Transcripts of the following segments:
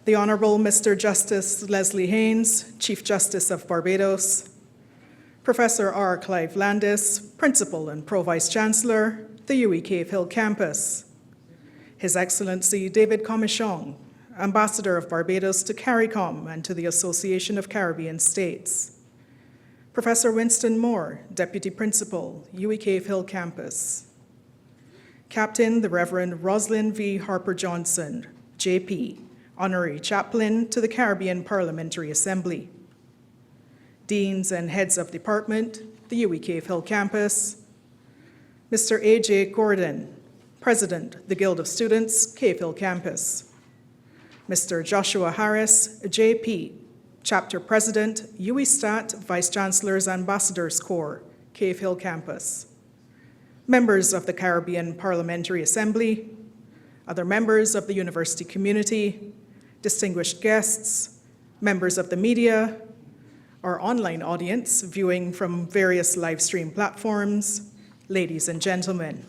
the Honourable Mr. Justice Leslie Haynes, Chief Justice of Barbados, Professor R. Clive Landis, Principal and Pro-Vice Chancellor, the UWI Cave Hill Campus, His Excellency David Comichon, Ambassador of Barbados to CARICOM and to the Association of Caribbean States, Professor Winston Moore, Deputy Principal, UWI Cave Hill Campus, Captain the Reverend Roslyn V. Harper-Johnson, JP, Honorary Chaplain to the Caribbean Parliamentary Assembly, Deans and Heads of Department, the UWI Cave Hill Campus, Mr. A.J. Gordon, President, the Guild of Students, Cave Hill Campus, Mr. Joshua Harris, JP, Chapter President, UWISTAT, Vice Chancellor's Ambassadors Corps, Cave Hill Campus, members of the Caribbean Parliamentary Assembly, other members of the university community, distinguished guests, members of the media, our online audience viewing from various live stream platforms, ladies and gentlemen.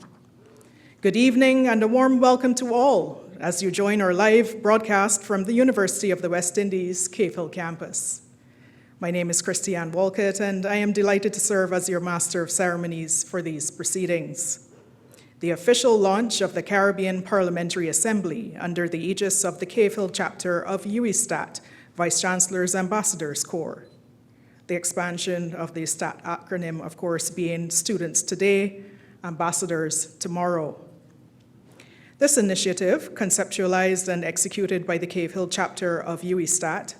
Good evening and a warm welcome to all as you join our live broadcast from the University of the West Indies, Cave Hill Campus. My name is Christiane Walcott, and I am delighted to serve as your Master of Ceremonies for these proceedings. The official launch of the Caribbean Parliamentary Assembly under the aegis of the Cave Hill chapter of UWISTAT, Vice Chancellor's Ambassadors Corps. The expansion of the STAT acronym, of course, being Students Today, Ambassadors Tomorrow. This initiative, conceptualized and executed by the Cave Hill chapter of UWISTAT,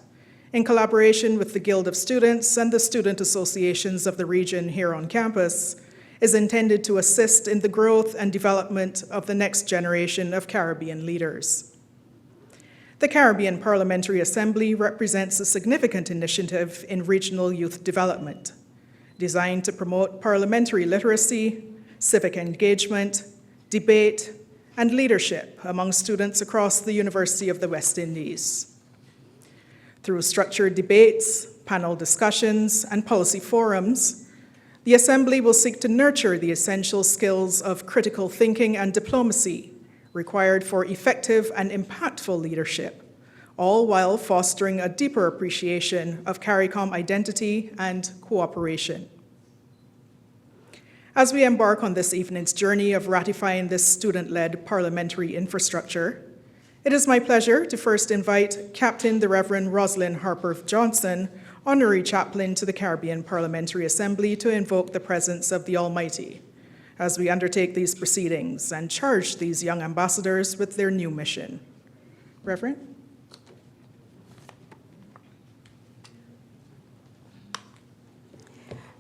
in collaboration with the Guild of Students and the student associations of the region here on campus, is intended to assist in the growth and development of the next generation of Caribbean leaders. The Caribbean Parliamentary Assembly represents a significant initiative in regional youth development, designed to promote parliamentary literacy, civic engagement, debate, and leadership among students across the University of the West Indies. Through structured debates, panel discussions, and policy forums, the Assembly will seek to nurture the essential skills of critical thinking and diplomacy required for effective and impactful leadership, all while fostering a deeper appreciation of CARICOM identity and cooperation. As we embark on this evening's journey of ratifying this student-led parliamentary infrastructure, it is my pleasure to first invite Captain the Reverend Roslyn Harper-Johnson, Honorary Chaplain to the Caribbean Parliamentary Assembly, to invoke the presence of the Almighty as we undertake these proceedings and charge these young ambassadors with their new mission. Reverend?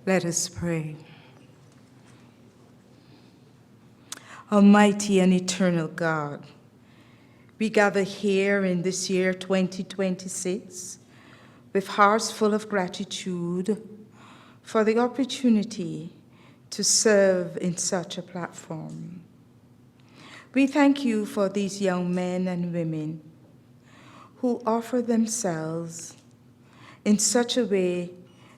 Let us pray. Almighty and eternal God, we gather here in this year 2026 with hearts full of gratitude for the opportunity to serve in such a platform. We thank you for these young men and women who offer themselves in such a way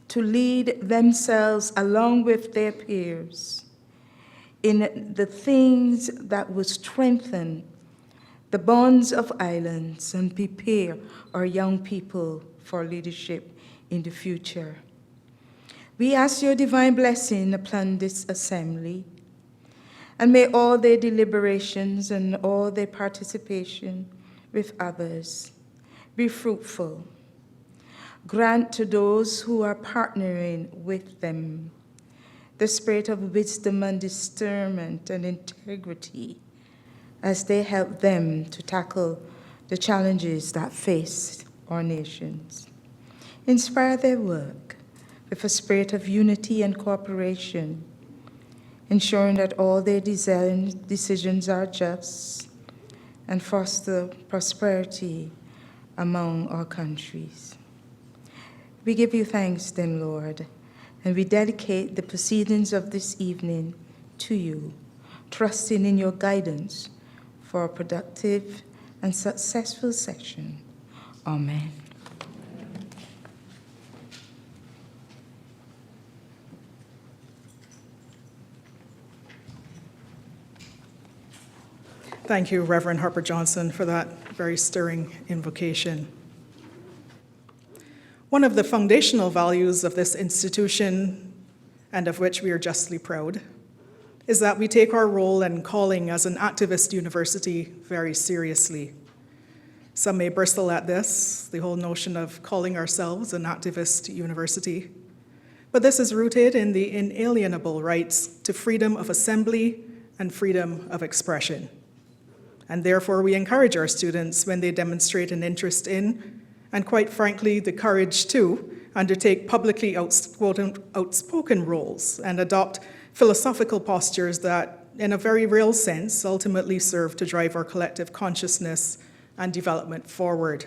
to lead themselves along with their peers in the things that will strengthen the bonds of islands and prepare our young people for leadership in the future. We ask your divine blessing upon this assembly, and may all their deliberations and all their participation with others be fruitful. Grant to those who are partnering with them the spirit of wisdom and discernment and integrity as they help them to tackle the challenges that face our nations. Inspire their work with a spirit of unity and cooperation, ensuring that all their decisions are just and foster prosperity among our countries. We give you thanks then, Lord, and we dedicate the proceedings of this evening to you, trusting in your guidance for a productive and successful session. Amen. Thank you, Reverend Harper Johnson, for that very stirring invocation. One of the foundational values of this institution, and of which we are justly proud, is that we take our role and calling as an activist university very seriously. Some may bristle at this, the whole notion of calling ourselves an activist university, but this is rooted in the inalienable rights to freedom of assembly and freedom of expression. And therefore, we encourage our students when they demonstrate an interest in, and quite frankly, the courage to, undertake publicly outspoken roles and adopt philosophical postures that, in a very real sense, ultimately serve to drive our collective consciousness and development forward.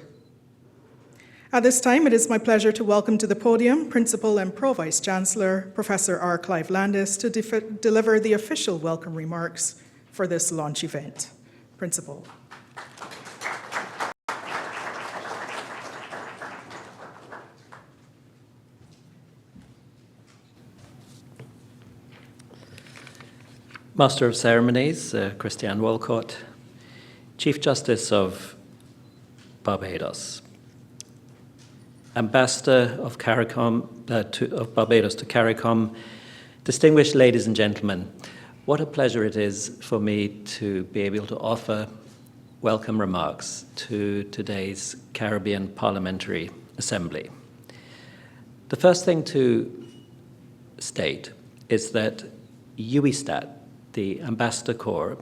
At this time, it is my pleasure to welcome to the podium Principal and Pro-Vice Chancellor, Professor R. Clive Landis, to deliver the official welcome remarks for this launch event. Principal. Master of Ceremonies, Christiane Walcott, Chief Justice of Barbados, Ambassador of Barbados to CARICOM, distinguished ladies and gentlemen, what a pleasure it is for me to be able to offer welcome remarks to today's Caribbean Parliamentary Assembly. The first thing to state is that UWISTAT, the Ambassador Corps,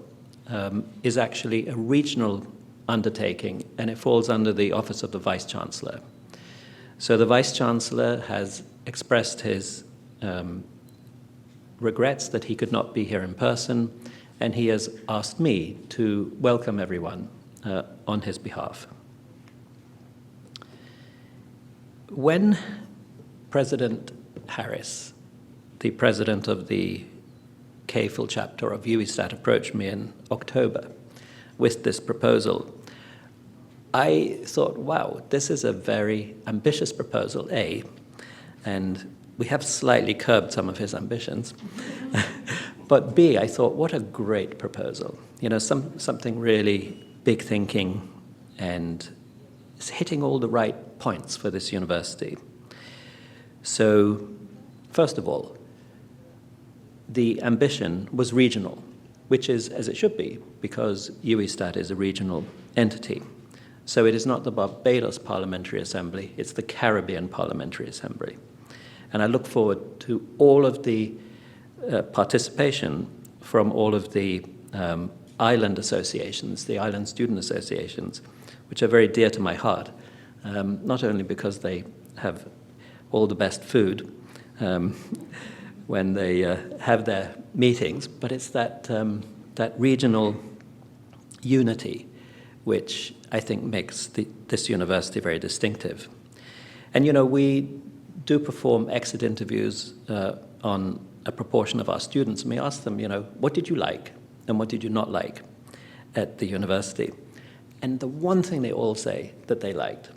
is actually a regional undertaking, and it falls under the Office of the Vice Chancellor. So the Vice Chancellor has expressed his regrets that he could not be here in person, and he has asked me to welcome everyone on his behalf. When President Harris, the president of the CAFIL chapter of UWISTAT, approached me in October with this proposal, I thought, wow, this is a very ambitious proposal, A, and we have slightly curbed some of his ambitions. But B, I thought, what a great proposal. You know, something really big thinking and it's hitting all the right points for this university. So, first of all, the ambition was regional, which is as it should be, because UWISTAT is a regional entity. So it is not the Barbados Parliamentary Assembly, it's the Caribbean Parliamentary Assembly. And I look forward to all of the participation from all of the island associations, the island student associations, which are very dear to my heart, not only because they have all the best food when they have their meetings, but it's that regional unity which I think makes this university very distinctive. And you know, we do perform exit interviews on a proportion of our students, and we ask them, you know, what did you like and what did you not like at the university? And the one thing they all say that they liked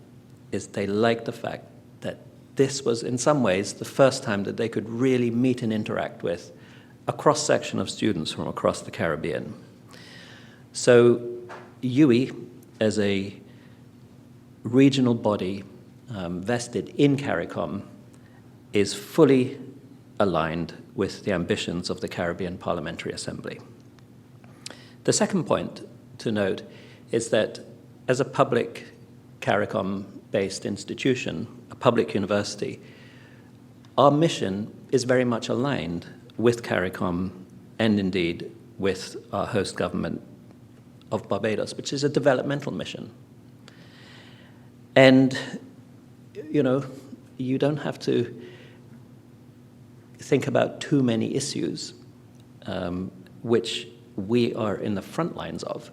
is they liked the fact that this was, in some ways, the first time that they could really meet and interact with a cross-section of students from across the Caribbean. So UWI, as a regional body vested in CARICOM, is fully aligned with the ambitions of the Caribbean Parliamentary Assembly. The second point to note is that as a public CARICOM-based institution, a public university, our mission is very much aligned with CARICOM and indeed with our host government of Barbados, which is a developmental mission. And, you know, you don't have to think about too many issues which we are in the front lines of,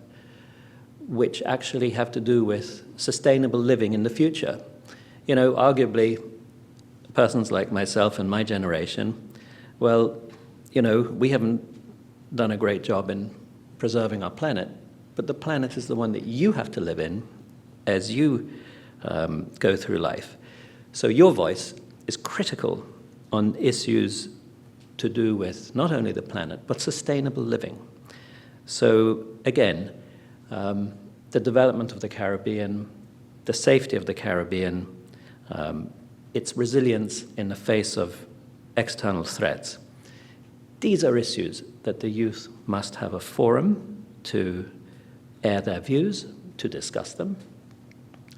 which actually have to do with sustainable living in the future. You know, arguably, persons like myself and my generation, well, you know, we haven't done a great job in preserving our planet, but the planet is the one that you have to live in as you go through life. So your voice is critical on issues to do with not only the planet, but sustainable living. So again, the development of the Caribbean, the safety of the Caribbean, its resilience in the face of external threats. These are issues that the youth must have a forum to air their views, to discuss them.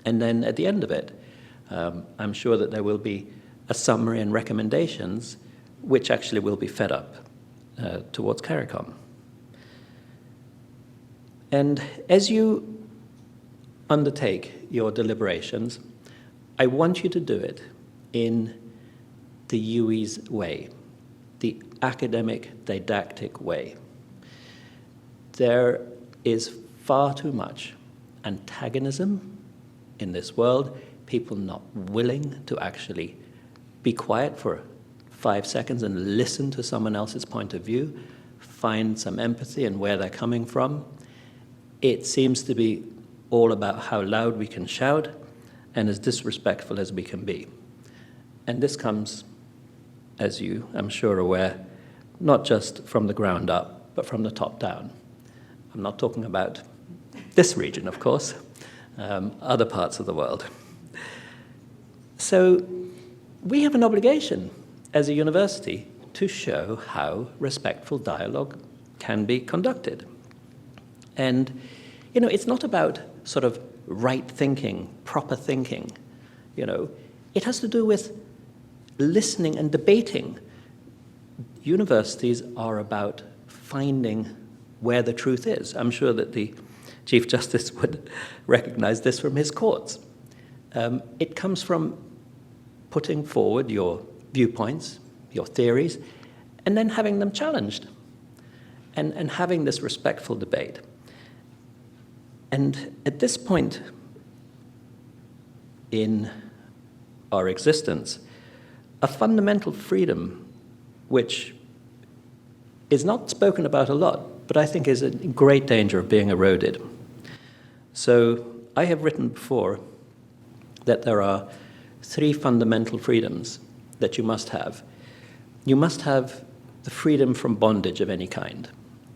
And then at the end of it, I'm sure that there will be a summary and recommendations which actually will be fed up towards CARICOM. And as you undertake your deliberations, I want you to do it in the UWI's way, the academic, didactic way. There is far too much antagonism in this world, people not willing to actually be quiet for 5 seconds and listen to someone else's point of view, find some empathy in where they're coming from. It seems to be all about how loud we can shout and as disrespectful as we can be. And this comes, as you, I'm sure, are aware, not just from the ground up, but from the top down. I'm not talking about this region, of course, other parts of the world. So we have an obligation as a university to show how respectful dialogue can be conducted. And, you know, it's not about sort of right thinking, proper thinking, you know. It has to do with listening and debating. Universities are about finding where the truth is. I'm sure that the Chief Justice would recognize this from his courts. It comes from putting forward your viewpoints, your theories, and then having them challenged, and having this respectful debate. And at this point in our existence, a fundamental freedom which is not spoken about a lot, but I think is in great danger of being eroded. So I have written before that there are 3 fundamental freedoms that you must have. You must have the freedom from bondage of any kind.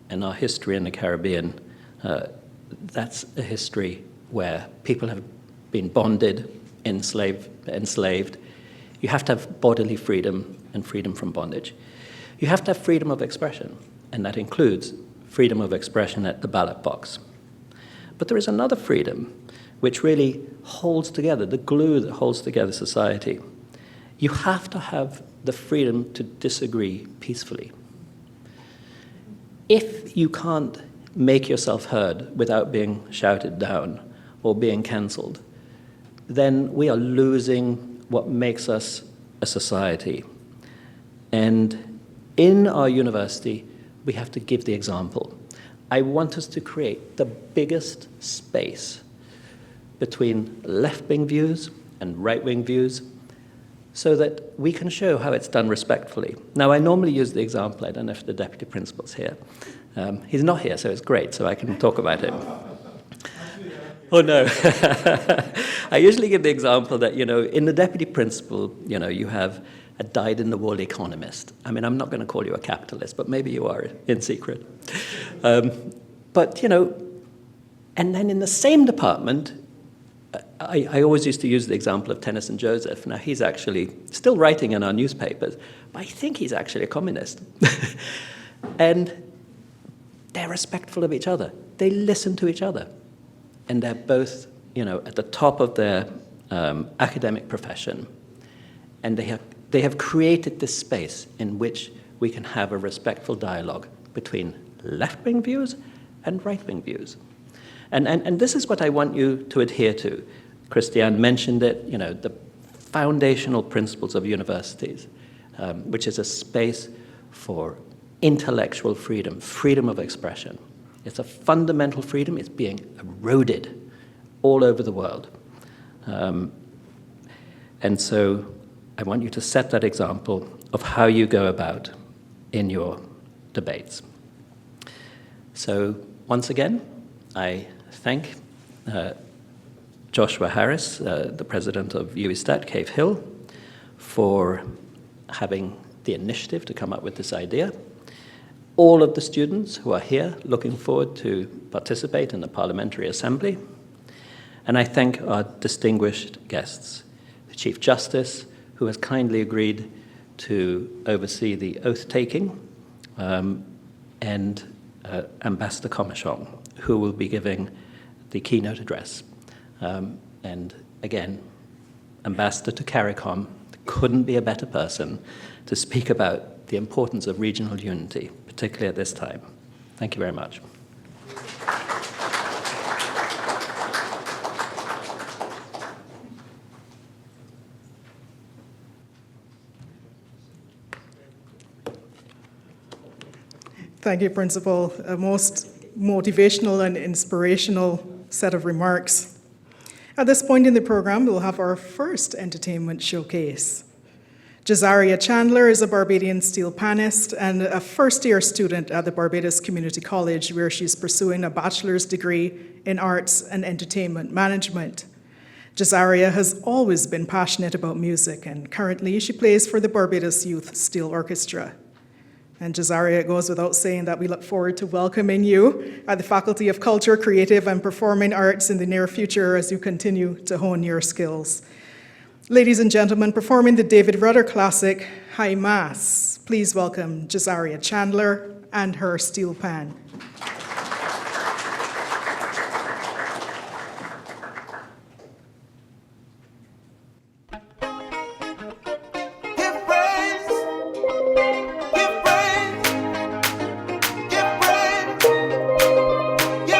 And our history in the Caribbean, that's a history where people have been bonded, enslaved. You have to have bodily freedom and freedom from bondage. You have to have freedom of expression, and that includes freedom of expression at the ballot box. But there is another freedom which really holds together, the glue that holds together society. You have to have the freedom to disagree peacefully. If you can't make yourself heard without being shouted down or being cancelled, then we are losing what makes us a society. And in our university, we have to give the example. I want us to create the biggest space between left-wing views and right-wing views so that we can show how it's done respectfully. Now, I normally use the example, I don't know if the Deputy Principal's here. He's not here, so it's great, so I can talk about him. Oh, no. I usually give the example that, you know, in the Deputy Principal, you know, you have a dyed-in-the-wool economist. I mean, I'm not going to call you a capitalist, but maybe you are in secret. But, you know, and then in the same department, I always used to use the example of Tennyson Joseph. Now, he's actually still writing in our newspapers, but I think he's actually a communist. And they're respectful of each other. They listen to each other. And they're both, you know, at the top of their academic profession. And they have created this space in which we can have a respectful dialogue between left-wing views and right-wing views. And this is what I want you to adhere to. Christiane mentioned it, you know, the foundational principles of universities, which is a space for intellectual freedom, freedom of expression. It's a fundamental freedom. It's being eroded all over the world. And so I want you to set that example of how you go about in your debates. So once again, I thank Joshua Harris, the president of UWISTAT, Cave Hill, for having the initiative to come up with this idea. all of the students who are here looking forward to participate in the Parliamentary Assembly. And I thank our distinguished guests, the Chief Justice, who has kindly agreed to oversee the oath-taking, and Ambassador Comachon, who will be giving the keynote address. And again, Ambassador to CARICOM couldn't be a better person to speak about the importance of regional unity, particularly at this time. Thank you very much. Thank you, Principal. A most motivational and inspirational set of remarks. At this point in the program, we'll have our first entertainment showcase. Jazaria Chandler is a Barbadian steel panist and a first-year student at the Barbados Community College, where she's pursuing a bachelor's degree in arts and entertainment management. Jazaria has always been passionate about music, and currently she plays for the Barbados Youth Steel Orchestra. And Jazaria, it goes without saying that we look forward to welcoming you at the Faculty of Culture, Creative and Performing Arts in the near future as you continue to hone your skills. Ladies and gentlemen, performing the David Rudder classic, High Mass, please welcome Jazaria Chandler and her steel pan. Give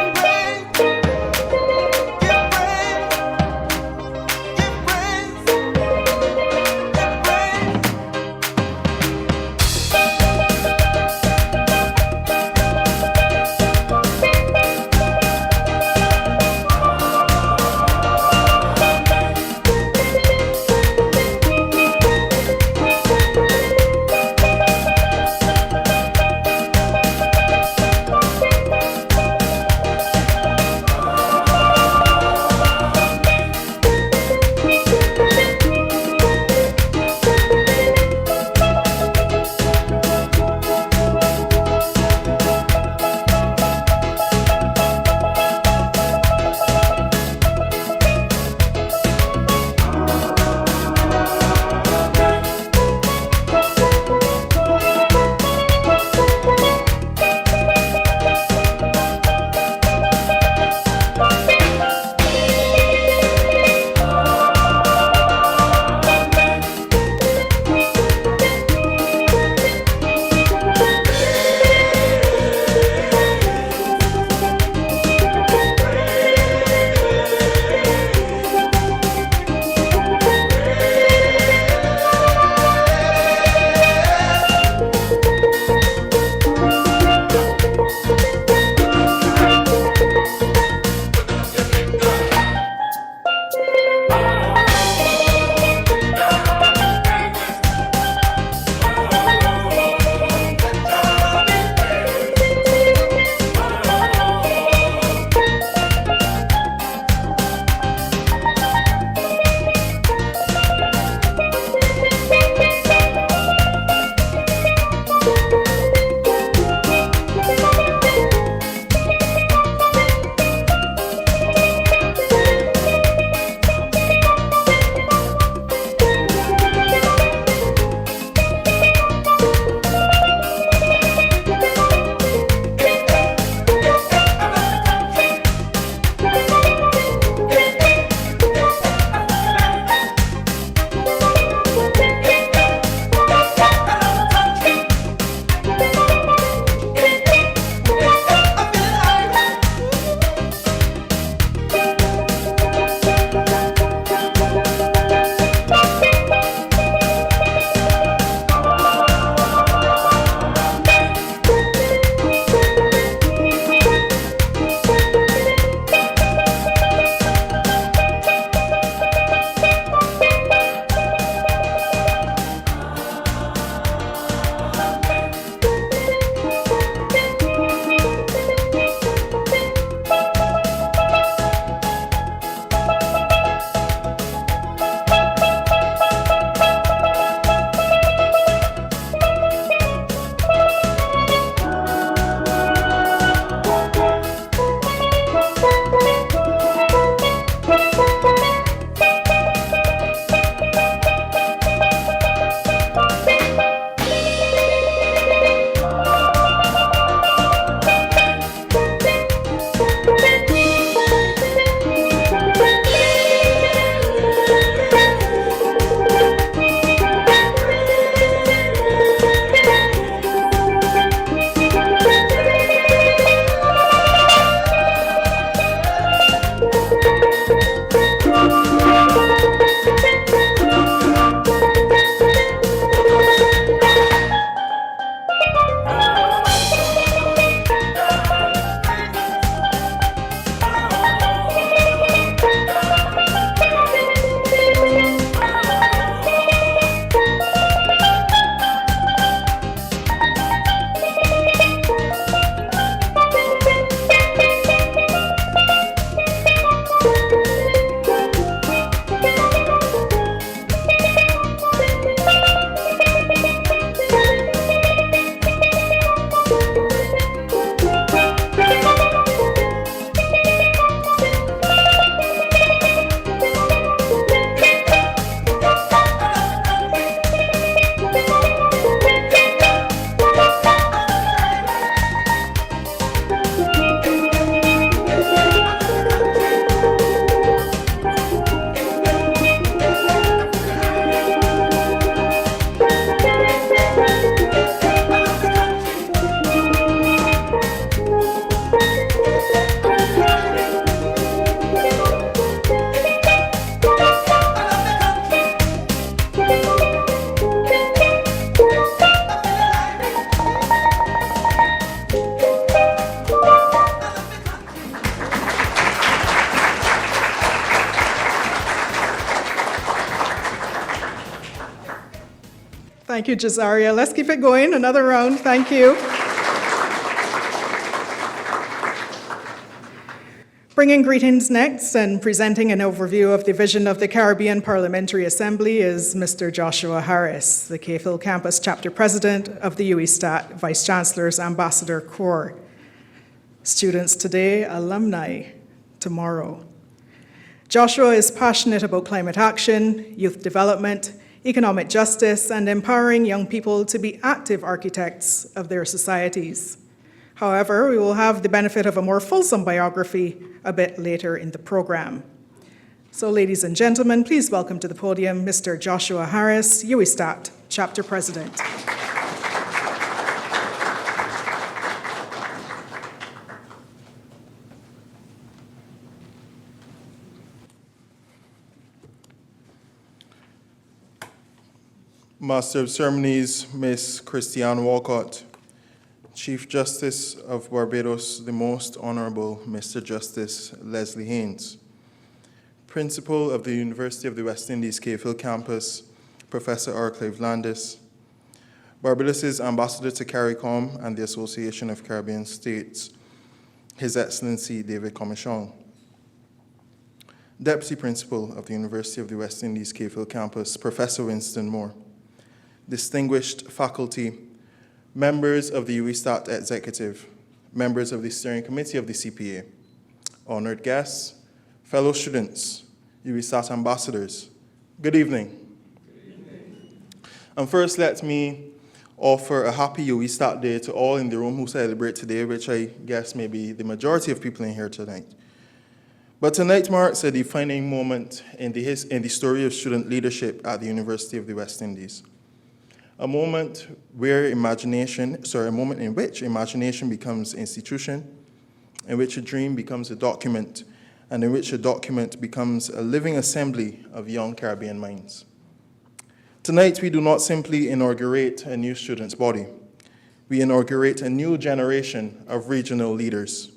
Thank you, Jazaria. Let's keep it going. Another round. Thank you. Bringing greetings next and presenting an overview of the vision of the Caribbean Parliamentary Assembly is Mr. Joshua Harris, the Cave Campus Chapter President of the UWISTAT Vice Chancellor's Ambassador Corps. Students today, alumni tomorrow. Joshua is passionate about climate action, youth development, economic justice, and empowering young people to be active architects of their societies. However, we will have the benefit of a more fulsome biography a bit later in the program. So, ladies and gentlemen, please welcome to the podium Mr. Joshua Harris, UWISTAT Chapter President. Master of Ceremonies, Miss Christiane Walcott, Chief Justice of Barbados, the Most Honorable Mr. Justice Leslie Haynes, Principal of the University of the West Indies Cave Hill Campus, Professor R. Clive Landis, Barbados' Ambassador to CARICOM and the Association of Caribbean States, His Excellency David Commichon, Deputy Principal of the University of the West Indies Cave Hill Campus, Professor Winston Moore, distinguished faculty, members of the UWISTAT Executive, members of the Steering Committee of the CPA, honored guests, fellow students, UWISTAT ambassadors, good evening. Good evening. And first, let me offer a happy UWISTAT Day to all in the room who celebrate today, which I guess may be the majority of people in here tonight. But tonight marks a defining moment in the story of student leadership at the University of the West Indies. A moment in which imagination becomes institution, in which a dream becomes a document, and in which a document becomes a living assembly of young Caribbean minds. Tonight, we do not simply inaugurate a new student's body. We inaugurate a new generation of regional leaders.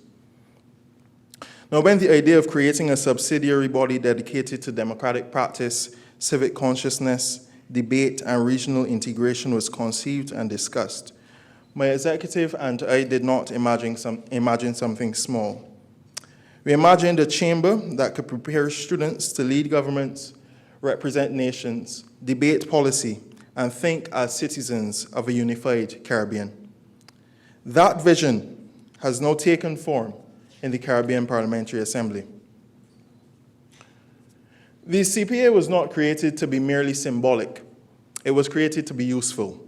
Now, when the idea of creating a subsidiary body dedicated to democratic practice, civic consciousness, debate, and regional integration was conceived and discussed, my executive and I did not imagine something small. We imagined a chamber that could prepare students to lead governments, represent nations, debate policy, and think as citizens of a unified Caribbean. That vision has now taken form in the Caribbean Parliamentary Assembly. The CPA was not created to be merely symbolic. It was created to be useful.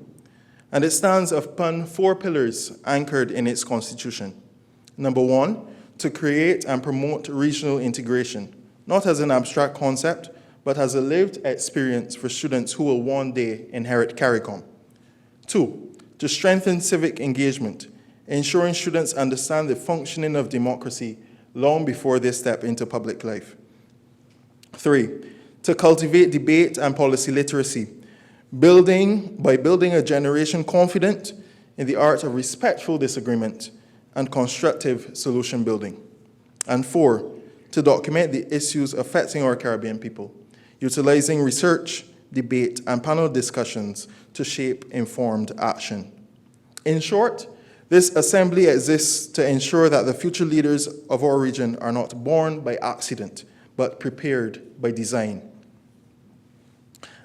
And it stands upon 4 pillars anchored in its constitution. Number 1, to create and promote regional integration, not as an abstract concept, but as a lived experience for students who will one day inherit CARICOM. 2, to strengthen civic engagement, ensuring students understand the functioning of democracy long before they step into public life. 3, to cultivate debate and policy literacy, by building a generation confident in the art of respectful disagreement and constructive solution building. And 4, to document the issues affecting our Caribbean people, utilizing research, debate, and panel discussions to shape informed action. In short, this assembly exists to ensure that the future leaders of our region are not born by accident, but prepared by design.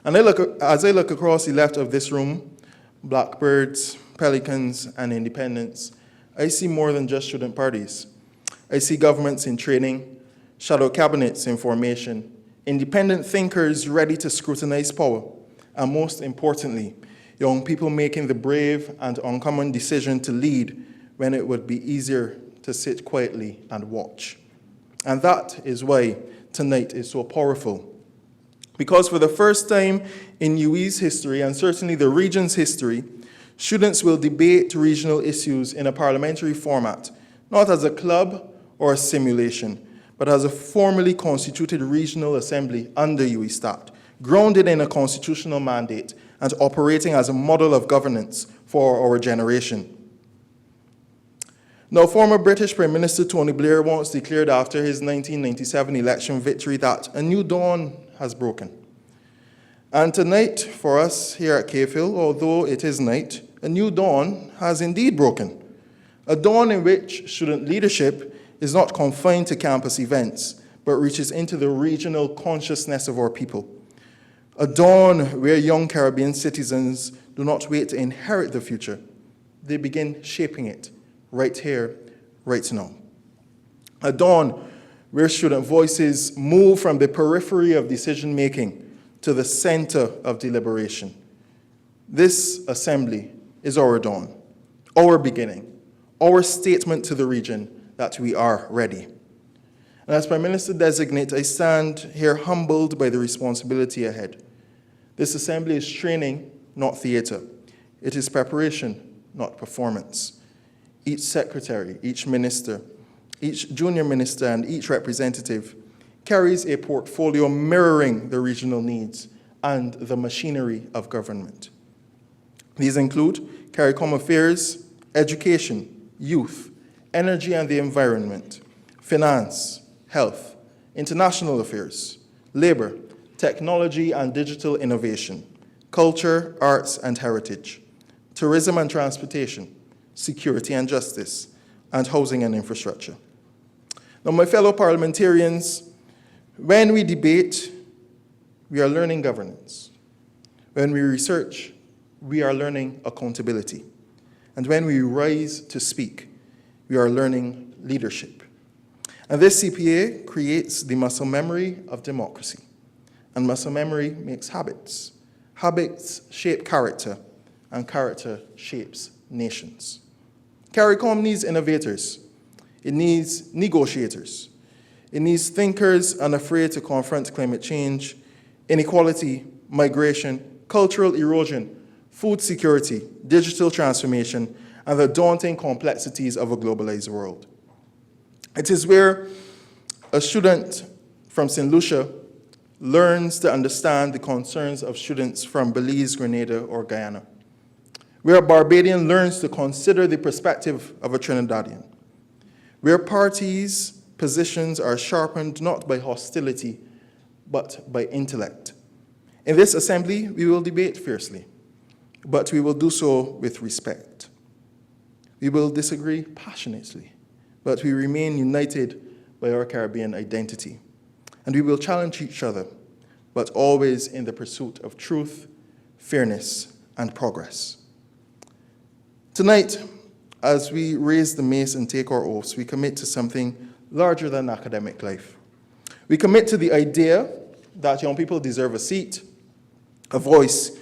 And as I look across the left of this room, blackbirds, pelicans, and independents, I see more than just student parties. I see governments in training, shadow cabinets in formation, independent thinkers ready to scrutinize power, and most importantly, young people making the brave and uncommon decision to lead when it would be easier to sit quietly and watch. And that is why tonight is so powerful. Because for the first time in UWI's history, and certainly the region's history, students will debate regional issues in a parliamentary format, not as a club or a simulation, but as a formally constituted regional assembly under UWISTAT, grounded in a constitutional mandate and operating as a model of governance for our generation. Now, former British Prime Minister Tony Blair once declared after his 1997 election victory that a new dawn has broken. And tonight, for us here at Cave Hill, although it is night, a new dawn has indeed broken. A dawn in which student leadership is not confined to campus events, but reaches into the regional consciousness of our people. A dawn where young Caribbean citizens do not wait to inherit the future. They begin shaping it right here, right now. A dawn where student voices move from the periphery of decision-making to the center of deliberation. This assembly is our dawn, our beginning, our statement to the region that we are ready. And as Prime Minister-designate, I stand here humbled by the responsibility ahead. This assembly is training, not theater. It is preparation, not performance. Each secretary, each minister, each junior minister, and each representative carries a portfolio mirroring the regional needs and the machinery of government. These include CARICOM affairs, education, youth, energy and the environment, finance, health, international affairs, labor, technology and digital innovation, culture, arts and heritage, tourism and transportation, security and justice, and housing and infrastructure. Now, my fellow parliamentarians, when we debate, we are learning governance. When we research, we are learning accountability. And when we rise to speak, we are learning leadership. And this CPA creates the muscle memory of democracy. And muscle memory makes habits. Habits shape character, and character shapes nations. CARICOM needs innovators. It needs negotiators. It needs thinkers unafraid to confront climate change, inequality, migration, cultural erosion, food security, digital transformation, and the daunting complexities of a globalized world. It is where a student from St. Lucia learns to understand the concerns of students from Belize, Grenada, or Guyana, where a Barbadian learns to consider the perspective of a Trinidadian, where parties' positions are sharpened not by hostility, but by intellect. In this assembly, we will debate fiercely, but we will do so with respect. We will disagree passionately, but we remain united by our Caribbean identity. And we will challenge each other, but always in the pursuit of truth, fairness, and progress. Tonight, as we raise the mace and take our oaths, we commit to something larger than academic life. We commit to the idea that young people deserve a seat, a voice,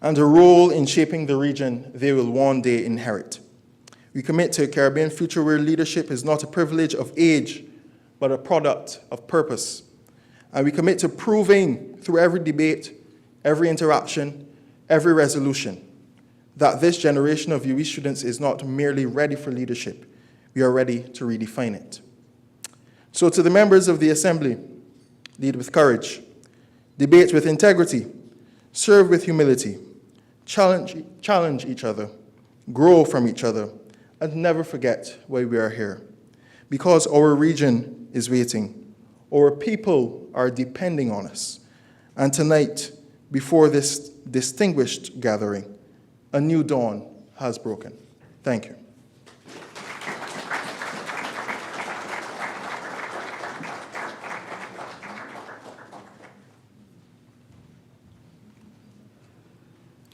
and a role in shaping the region they will one day inherit. We commit to a Caribbean future where leadership is not a privilege of age, but a product of purpose. And we commit to proving through every debate, every interaction, every resolution, that this generation of UWI students is not merely ready for leadership, we are ready to redefine it. So to the members of the Assembly, lead with courage, debate with integrity, serve with humility, challenge each other, grow from each other, and never forget why we are here. Because our region is waiting, our people are depending on us. And tonight, before this distinguished gathering, a new dawn has broken. Thank you.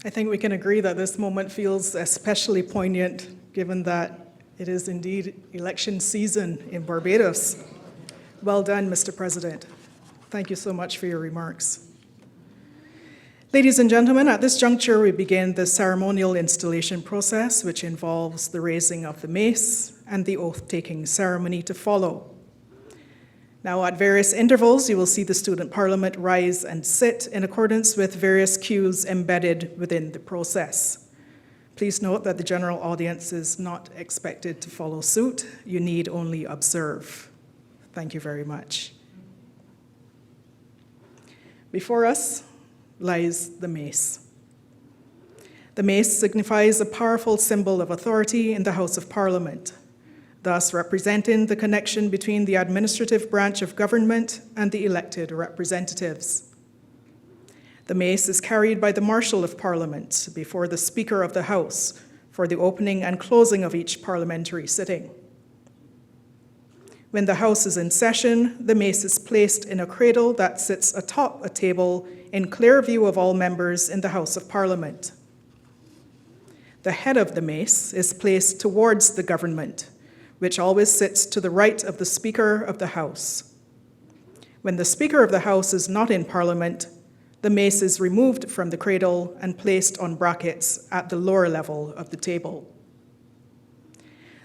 I think we can agree that this moment feels especially poignant, given that it is indeed election season in Barbados. Well done, Mr. President. Thank you so much for your remarks. Ladies and gentlemen, at this juncture, we begin the ceremonial installation process, which involves the raising of the mace and the oath-taking ceremony to follow. Now, at various intervals, you will see the Student Parliament rise and sit in accordance with various cues embedded within the process. Please note that the general audience is not expected to follow suit. You need only observe. Thank you very much. Before us lies the mace. The mace signifies a powerful symbol of authority in the House of Parliament, thus representing the connection between the administrative branch of government and the elected representatives. The mace is carried by the Marshal of Parliament before the Speaker of the House for the opening and closing of each parliamentary sitting. When the House is in session, the mace is placed in a cradle that sits atop a table in clear view of all members in the House of Parliament. The head of the mace is placed towards the government, which always sits to the right of the Speaker of the House. When the Speaker of the House is not in Parliament, the mace is removed from the cradle and placed on brackets at the lower level of the table.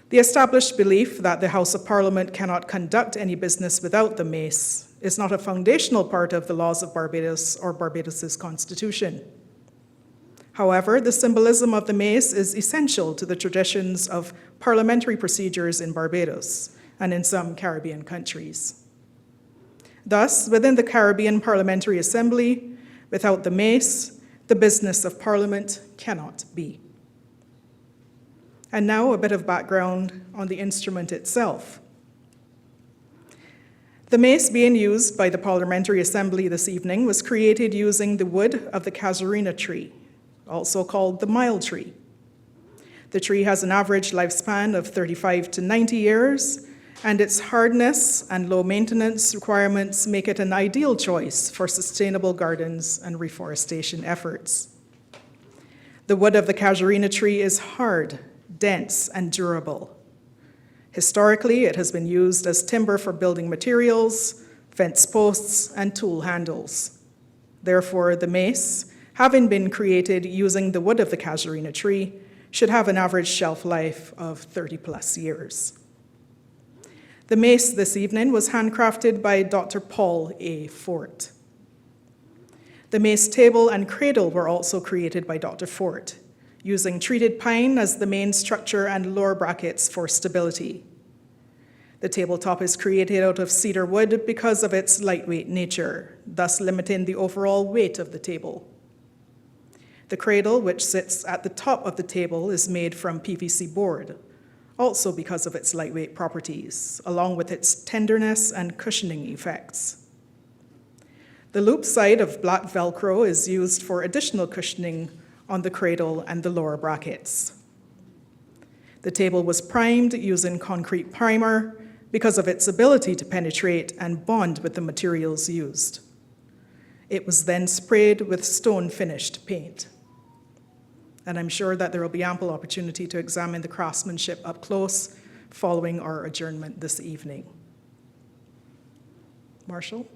The established belief that the House of Parliament cannot conduct any business without the mace is not a foundational part of the laws of Barbados or Barbados's constitution. However, the symbolism of the mace is essential to the traditions of parliamentary procedures in Barbados and in some Caribbean countries. Thus, within the Caribbean Parliamentary Assembly, without the mace, the business of Parliament cannot be. And now a bit of background on the instrument itself. The mace being used by the Parliamentary Assembly this evening was created using the wood of the casuarina tree, also called the mile tree. The tree has an average lifespan of 35 to 90 years, and its hardness and low maintenance requirements make it an ideal choice for sustainable gardens and reforestation efforts. The wood of the casuarina tree is hard, dense, and durable. Historically, it has been used as timber for building materials, fence posts, and tool handles. Therefore, the mace, having been created using the wood of the casuarina tree, should have an average shelf life of 30+ years. The mace this evening was handcrafted by Dr. Paul A. Fort. The mace table and cradle were also created by Dr. Fort, using treated pine as the main structure and lower brackets for stability. The tabletop is created out of cedar wood because of its lightweight nature, thus limiting the overall weight of the table. The cradle, which sits at the top of the table, is made from PVC board, also because of its lightweight properties, along with its tenderness and cushioning effects. The loop side of black Velcro is used for additional cushioning on the cradle and the lower brackets. The table was primed using concrete primer because of its ability to penetrate and bond with the materials used. It was then sprayed with stone-finished paint. And I'm sure that there will be ample opportunity to examine the craftsmanship up close following our adjournment this evening. Marshall?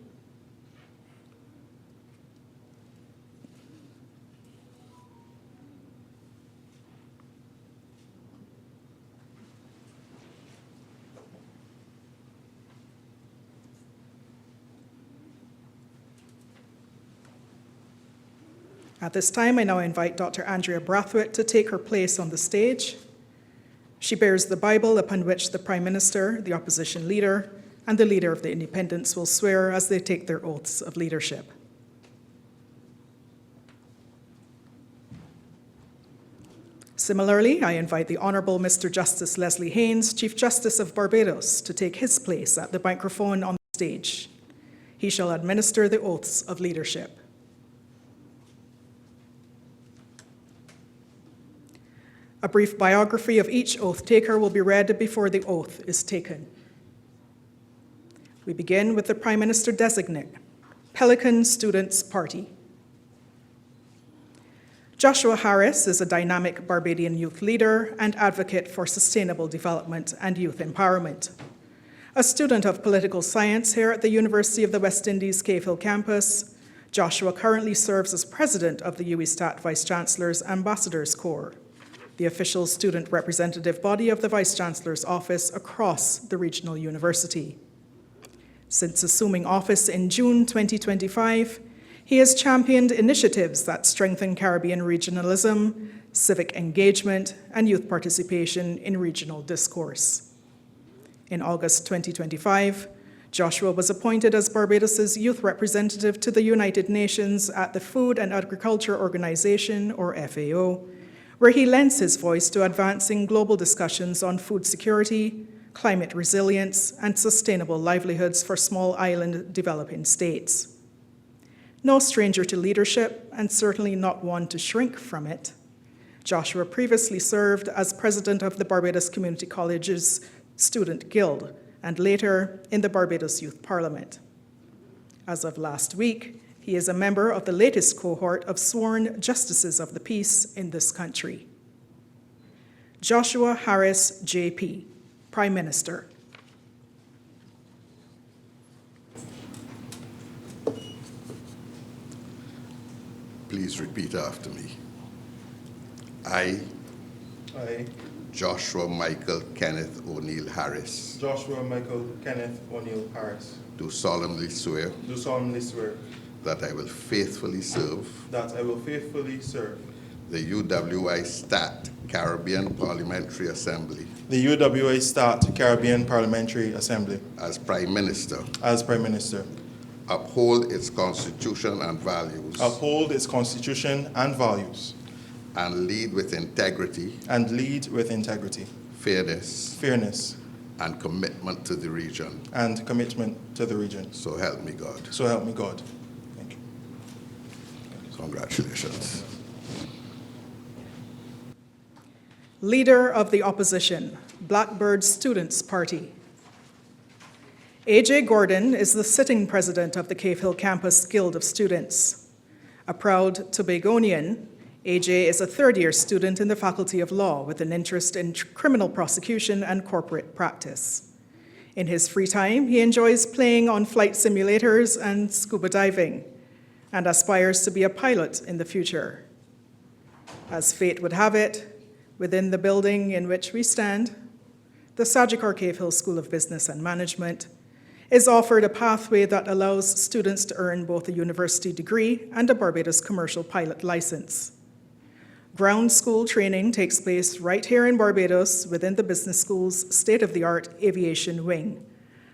At this time, I now invite Dr. Andrea Brathwaite to take her place on the stage. She bears the Bible upon which the Prime Minister, the Opposition Leader, and the Leader of the Independents will swear as they take their oaths of leadership. Similarly, I invite the Honourable Mr. Justice Leslie Haynes, Chief Justice of Barbados, to take his place at the microphone on the stage. He shall administer the oaths of leadership. A brief biography of each oath taker will be read before the oath is taken. We begin with the Prime Minister Designate, Pelican Students Party. Joshua Harris is a dynamic Barbadian youth leader and advocate for sustainable development and youth empowerment. A student of political science here at the University of the West Indies Cave Hill campus, Joshua currently serves as president of the UWISTAT Vice-Chancellor's Ambassadors Corps, the official student representative body of the Vice-Chancellor's office across the regional university. Since assuming office in June 2025, he has championed initiatives that strengthen Caribbean regionalism, civic engagement, and youth participation in regional discourse. In August 2025, Joshua was appointed as Barbados's youth representative to the United Nations at the Food and Agriculture Organization, or FAO, where he lends his voice to advancing global discussions on food security, climate resilience, and sustainable livelihoods for small island developing states. No stranger to leadership, and certainly not one to shrink from it, Joshua previously served as president of the Barbados Community College's Student Guild, and later in the Barbados Youth Parliament. As of last week, he is a member of the latest cohort of sworn justices of the peace in this country. Joshua Harris, JP, Prime Minister. Please repeat after me. I, Joshua Michael Kenneth O'Neill Harris, Joshua Michael Kenneth O'Neill Harris, do solemnly swear that I will faithfully serve the UWISTAT Caribbean Parliamentary Assembly the UWISTAT Caribbean Parliamentary Assembly as Prime Minister, uphold its Constitution and values, its Constitution and values, and lead with integrity, fairness, and commitment to the region. So help me God. Thank you. Congratulations. Leader of the Opposition, Blackbird Students' Party. A.J. Gordon is the sitting president of the Cave Hill Campus Guild of Students. A proud Tobagonian, A.J. is a third-year student in the Faculty of Law with an interest in criminal prosecution and corporate practice. In his free time, he enjoys playing on flight simulators and scuba diving, and aspires to be a pilot in the future. As fate would have it, within the building in which we stand, the Sagicor Cave Hill School of Business and Management is offered a pathway that allows students to earn both a university degree and a Barbados commercial pilot license. Ground school training takes place right here in Barbados within the business school's state-of-the-art aviation wing,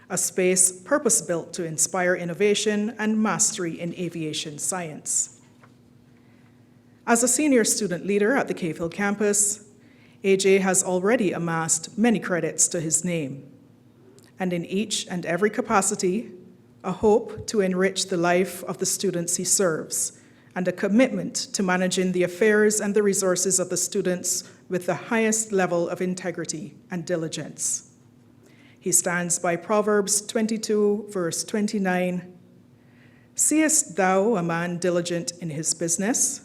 a space purpose-built to inspire innovation and mastery in aviation science. As a senior student leader at the Cave Hill campus, AJ has already amassed many credits to his name, and in each and every capacity, a hope to enrich the life of the students he serves, and a commitment to managing the affairs and the resources of the students with the highest level of integrity and diligence. He stands by Proverbs 22, verse 29, "Seest thou a man diligent in his business?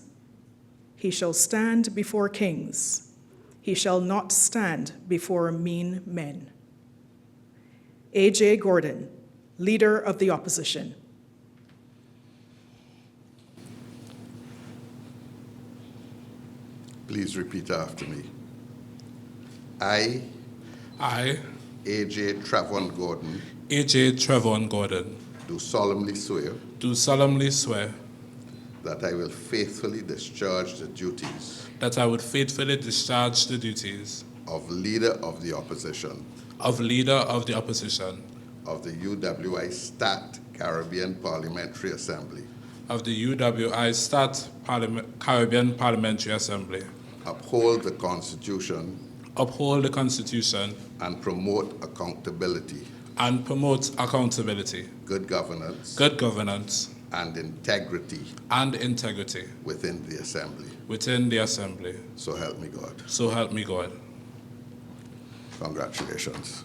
He shall stand before kings. He shall not stand before mean men." A.J. Gordon, Leader of the Opposition. Please repeat after me. I, A.J. Trevon Gordon, do solemnly swear that I will faithfully discharge the duties of Leader of the Opposition of the UWISTAT Caribbean Parliamentary Assembly, uphold the Constitution and promote accountability, good governance and integrity within the Assembly. So help me God. Congratulations.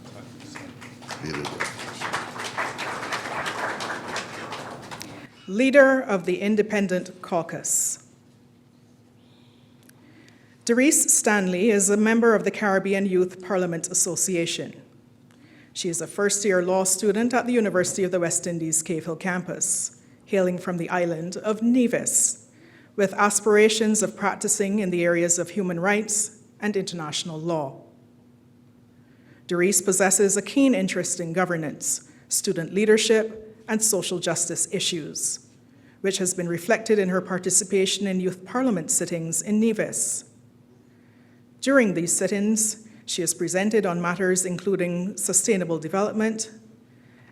Leader of the Independent Caucus. Doris Stanley is a member of the Caribbean Youth Parliament Association. She is a first-year law student at the University of the West Indies Cave Hill campus, hailing from the island of Nevis, with aspirations of practicing in the areas of human rights and international law. Doris possesses a keen interest in governance, student leadership, and social justice issues, which has been reflected in her participation in youth parliament sittings in Nevis. During these sit-ins, she has presented on matters including sustainable development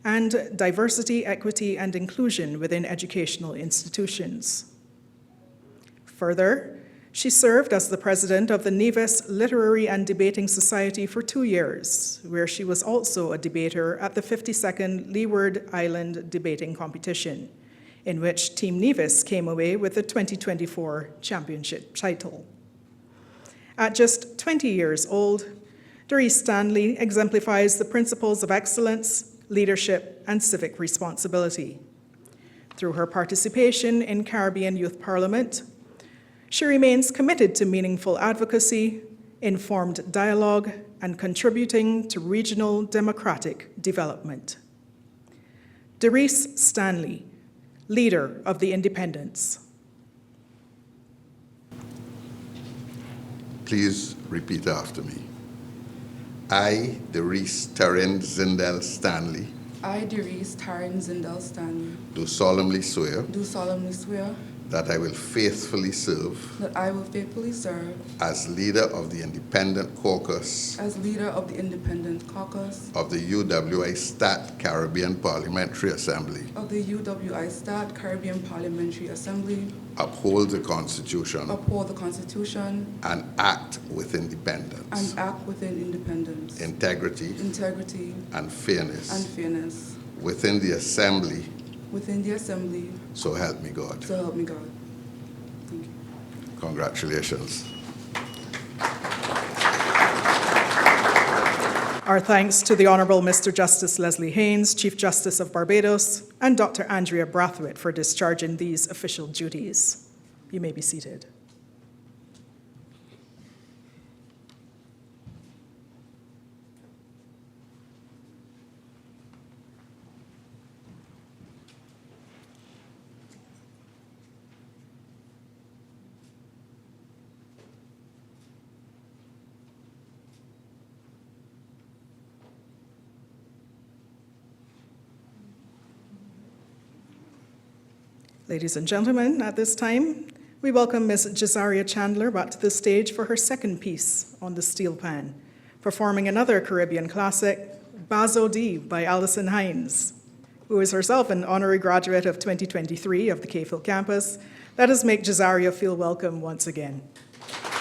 and diversity, equity, and inclusion within educational institutions. Further, she served as the president of the Nevis Literary and Debating Society for 2 years, where she was also a debater at the 52nd Leeward Island Debating Competition, in which Team Nevis came away with the 2024 championship title. At just 20 years old, Doris Stanley exemplifies the principles of excellence, leadership, and civic responsibility. Through her participation in Caribbean Youth Parliament, she remains committed to meaningful advocacy, informed dialogue, and contributing to regional democratic development. Doris Stanley, Leader of the Independents. Please repeat after me. I, Doris Taryn Zindel Stanley, I, Doris Taryn Zindel Stanley, do solemnly swear do solemnly swear that I will faithfully serve that I will faithfully serve as leader of the Independent Caucus as leader of the Independent Caucus of the UWISTAT Caribbean Parliamentary Assembly, of the UWISTAT Caribbean Parliamentary Assembly, uphold the Constitution, uphold the Constitution, and act with independence, and act within independence, integrity, integrity, and fairness and fairness within the Assembly, within the Assembly, so help me God. so help me God. Thank you. Congratulations. Our thanks to the Honourable Mr. Justice Leslie Haynes, Chief Justice of Barbados, and Dr. Andrea Brathwaite for discharging these official duties. You may be seated. Ladies and gentlemen, at this time, we welcome Ms. Jazaria Chandler back to the stage for her second piece on the steel pan, performing another Caribbean classic, Bazo D by Alison Hines, who is herself an honorary graduate of 2023 of the Cave campus. Let us make Jazaria feel welcome once again. Yeah!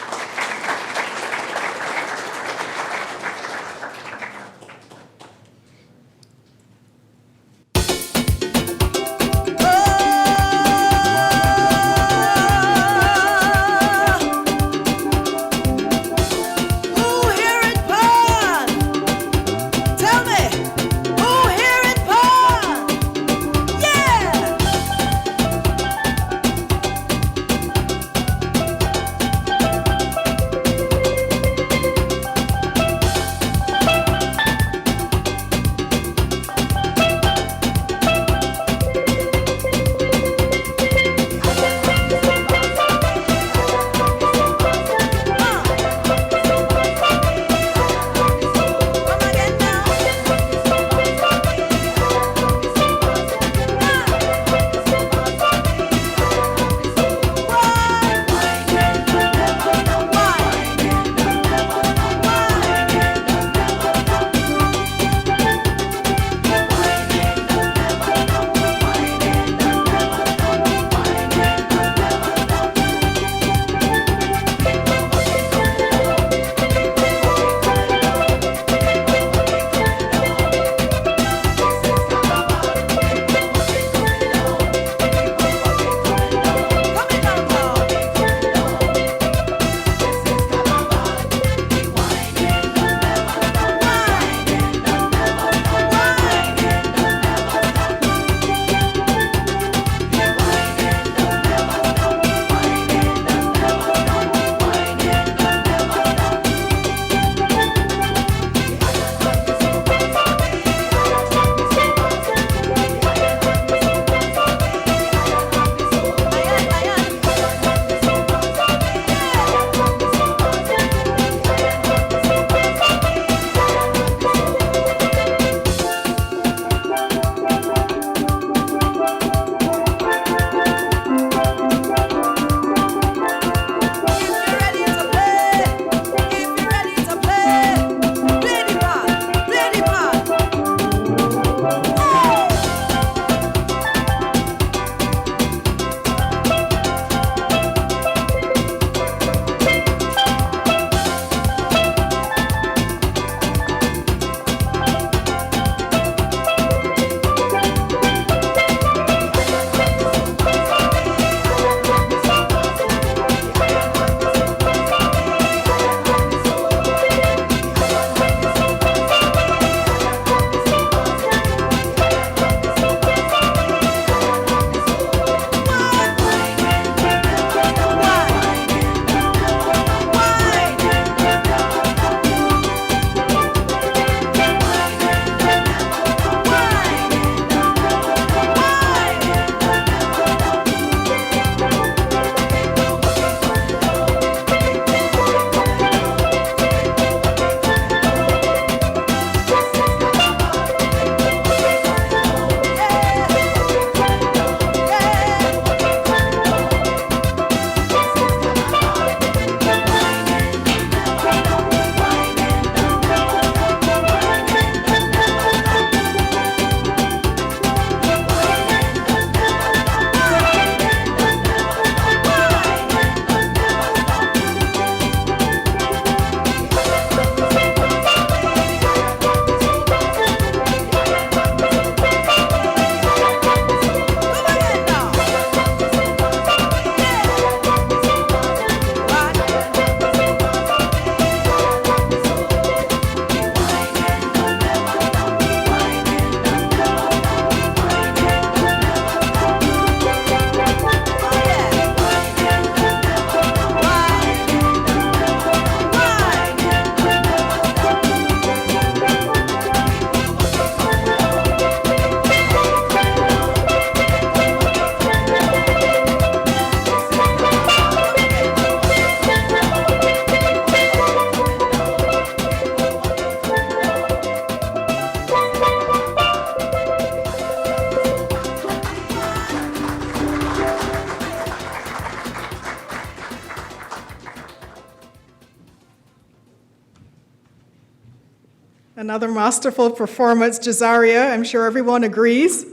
Another masterful performance, Jazaria. I'm sure everyone agrees.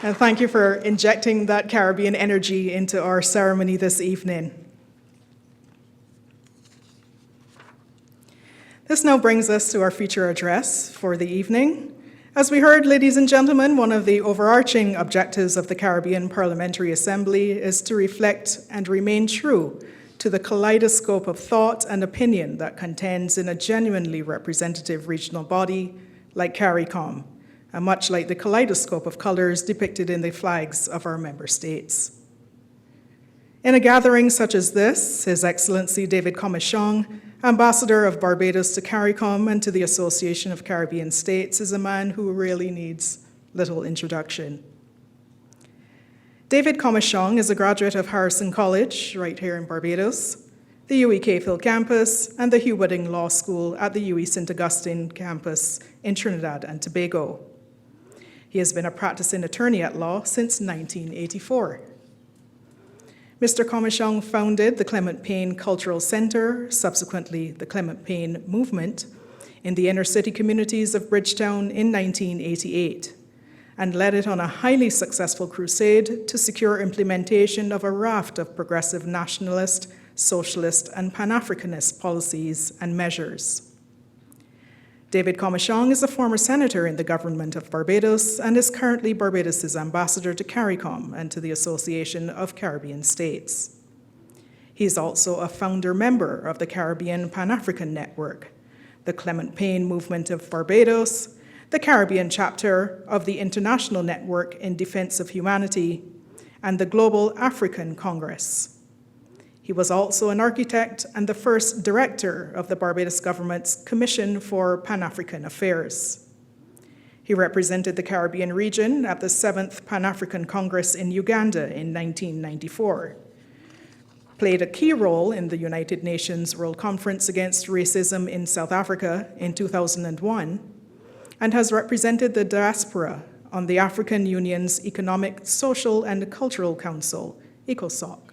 And thank you for injecting that Caribbean energy into our ceremony this evening. This now brings us to our feature address for the evening. As we heard, ladies and gentlemen, one of the overarching objectives of the Caribbean Parliamentary Assembly is to reflect and remain true to the kaleidoscope of thought and opinion that contends in a genuinely representative regional body like CARICOM, and much like the kaleidoscope of colors depicted in the flags of our member states. In a gathering such as this, His Excellency David Commichong, Ambassador of Barbados to CARICOM and to the Association of Caribbean States, is a man who really needs little introduction. David Commichong is a graduate of Harrison College, right here in Barbados, the UWI Cave Hill campus, and the Hugh Wooding Law School at the UWI St. Augustine campus in Trinidad and Tobago. He has been a practicing attorney at law since 1984. Mr. Commichong founded the Clement Payne Cultural Center, subsequently the Clement Payne Movement, in the inner city communities of Bridgetown in 1988, and led it on a highly successful crusade to secure implementation of a raft of progressive nationalist, socialist, and Pan-Africanist policies and measures. David Commichong is a former senator in the government of Barbados and is currently Barbados' ambassador to CARICOM and to the Association of Caribbean States. He is also a founder member of the Caribbean Pan-African Network, the Clement Payne Movement of Barbados, the Caribbean chapter of the International Network in Defense of Humanity, and the Global African Congress. He was also an architect and the first director of the Barbados government's Commission for Pan-African Affairs. He represented the Caribbean region at the 7th Pan-African Congress in Uganda in 1994, played a key role in the United Nations World Conference Against Racism in South Africa in 2001, and has represented the diaspora on the African Union's Economic, Social, and Cultural Council, ECOSOC.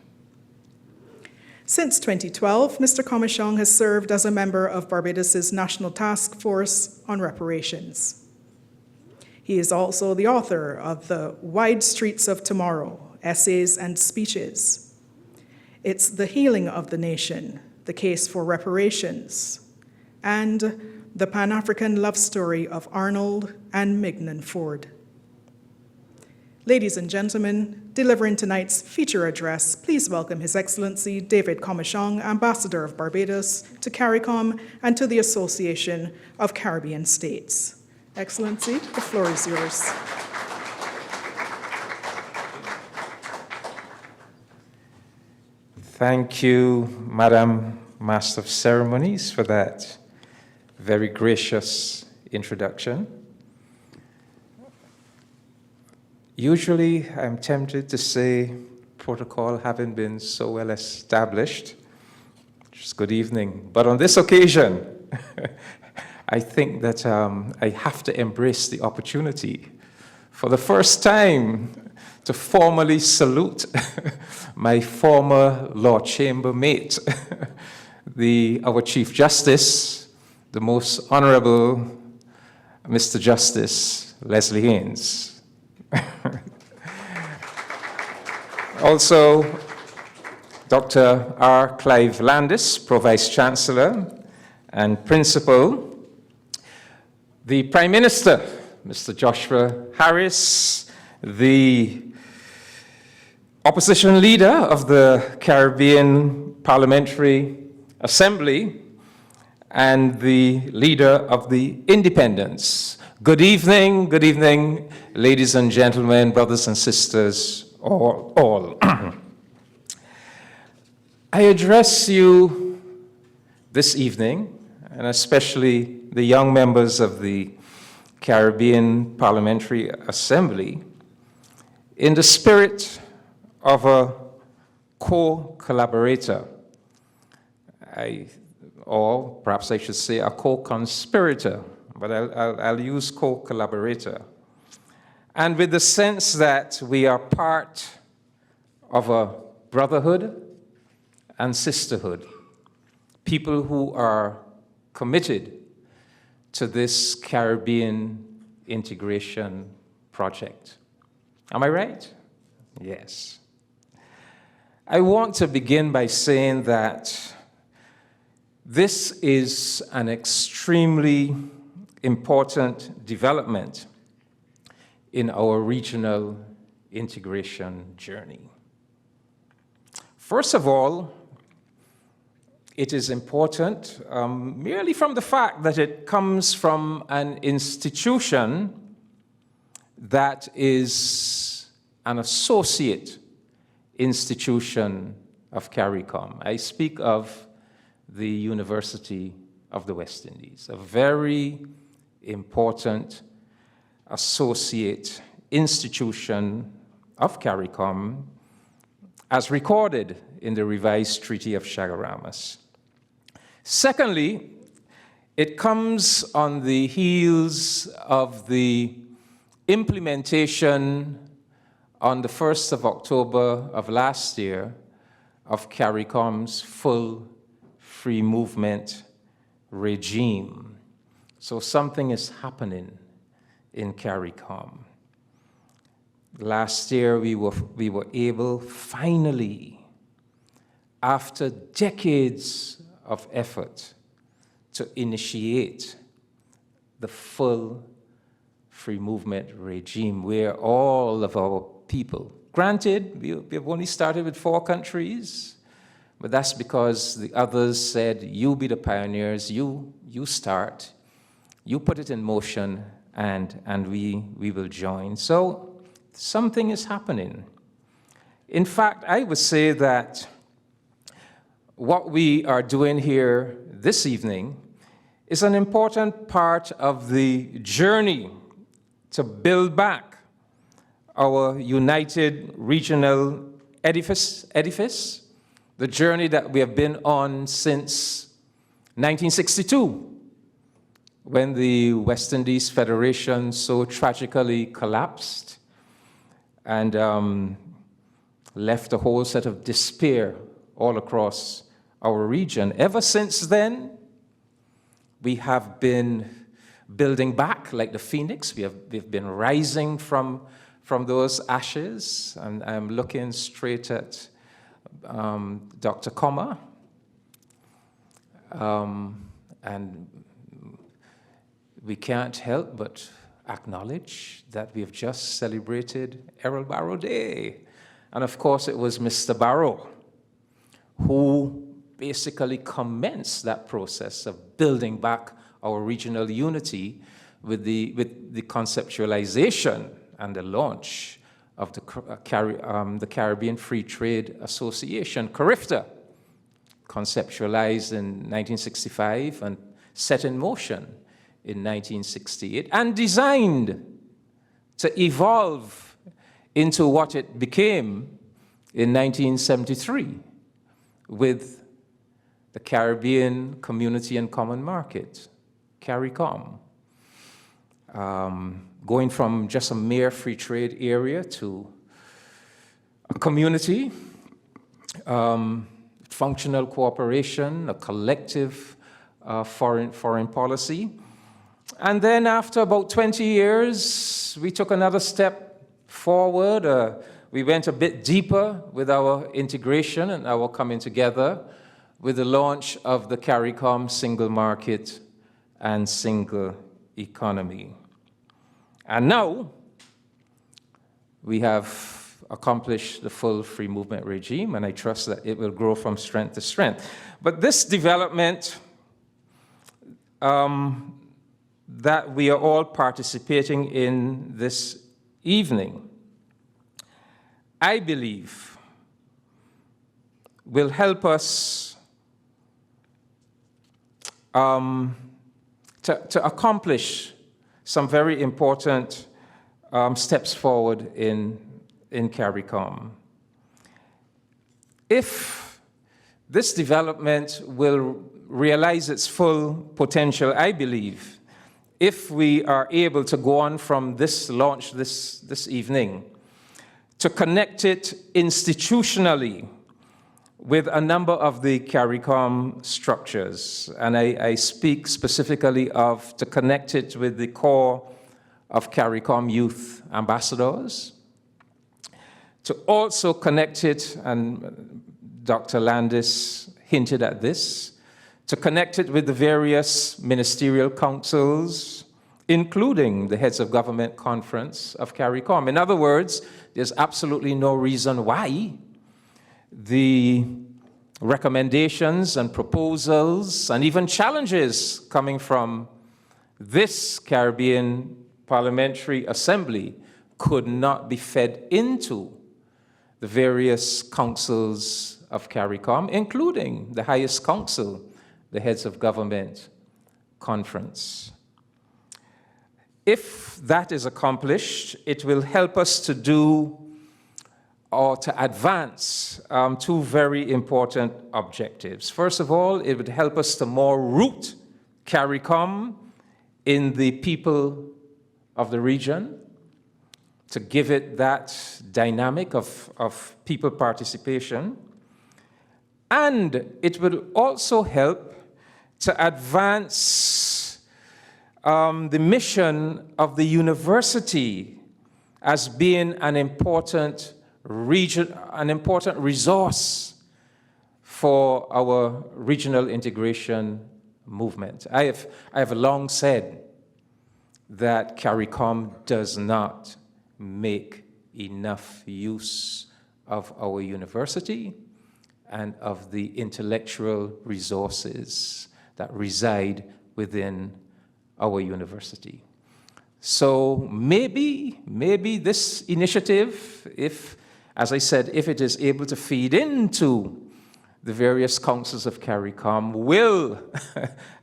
Since 2012, Mr. Commichong has served as a member of Barbados' National Task Force on Reparations. He is also the author of the Wide Streets of Tomorrow, Essays and Speeches. It's the Healing of the Nation, the Case for Reparations, and the Pan-African Love Story of Arnold and Mignon Ford. Ladies and gentlemen, delivering tonight's feature address, please welcome His Excellency David Commichong, Ambassador of Barbados to CARICOM and to the Association of Caribbean States. Excellency, the floor is yours. Thank you, Madam Master of Ceremonies, for that very gracious introduction. Usually, I'm tempted to say, protocol having been so well established, just good evening. But on this occasion, I think that I have to embrace the opportunity for the first time to formally salute my former Law Chamber mate, our Chief Justice, the Most Honorable Mr. Justice Leslie Haynes. Also, Dr. R. Clive Landis, Pro-Vice Chancellor and Principal, the Prime Minister, Mr. Joshua Harris, the opposition leader of the Caribbean Parliamentary Assembly, and the leader of the Independents. Good evening, ladies and gentlemen, brothers and sisters, all. I address you this evening, and especially the young members of the Caribbean Parliamentary Assembly, in the spirit of a co-collaborator, or perhaps I should say a co-conspirator, but I'll use co-collaborator. And with the sense that we are part of a brotherhood and sisterhood, people who are committed to this Caribbean integration project. Am I right? Yes. I want to begin by saying that this is an extremely important development in our regional integration journey. First of all, it is important merely from the fact that it comes from an institution that is an associate institution of CARICOM. I speak of the University of the West Indies, a very important associate institution of CARICOM as recorded in the revised Treaty of Chaguaramas. Secondly, it comes on the heels of the implementation on the 1st of October of last year of CARICOM's full free movement regime. So something is happening in CARICOM. Last year, we were able, finally, after decades of effort, to initiate the full free movement regime where all of our people, granted, we've only started with 4 countries, but that's because the others said, you be the pioneers, you start, you put it in motion, and we will join. So something is happening. In fact, I would say that what we are doing here this evening is an important part of the journey to build back our united regional edifice, the journey that we have been on since 1962, when the West Indies Federation so tragically collapsed and left a whole set of despair all across our region. Ever since then, we have been building back like the phoenix. We've been rising from those ashes. And I'm looking straight at Dr. Koma. And we can't help but acknowledge that we have just celebrated Errol Barrow Day. And of course, it was Mr. Barrow who basically commenced that process of building back our regional unity with the conceptualization and the launch of the Caribbean Free Trade Association, CARIFTA, conceptualized in 1965 and set in motion in 1968, and designed to evolve into what it became in 1973 with the Caribbean Community and Common Market, CARICOM, going from just a mere free trade area to a community, functional cooperation, a collective foreign policy. And then after about 20 years, we took another step forward. We went a bit deeper with our integration and our coming together with the launch of the CARICOM Single Market and Single Economy. And now, we have accomplished the full free movement regime, and I trust that it will grow from strength to strength. But this development that we are all participating in this evening, I believe, will help us to accomplish some very important steps forward in CARICOM. If this development will realize its full potential, I believe, if we are able to go on from this launch this evening, to connect it institutionally with a number of the CARICOM structures, and I speak specifically of to connect it with the core of CARICOM youth ambassadors, to also connect it, and Dr. Landis hinted at this, to connect it with the various ministerial councils, including the Heads of Government Conference of CARICOM. In other words, there's absolutely no reason why the recommendations and proposals and even challenges coming from this Caribbean Parliamentary Assembly could not be fed into the various councils of CARICOM, including the highest council, the Heads of Government Conference. If that is accomplished, it will help us to do or to advance two very important objectives. First of all, it would help us to more root CARICOM in the people of the region, to give it that dynamic of people participation. And it would also help to advance the mission of the university as being an important resource for our regional integration movement. I have long said that CARICOM does not make enough use of our university and of the intellectual resources that reside within our university. So maybe this initiative, if, as I said, if it is able to feed into the various councils of CARICOM, will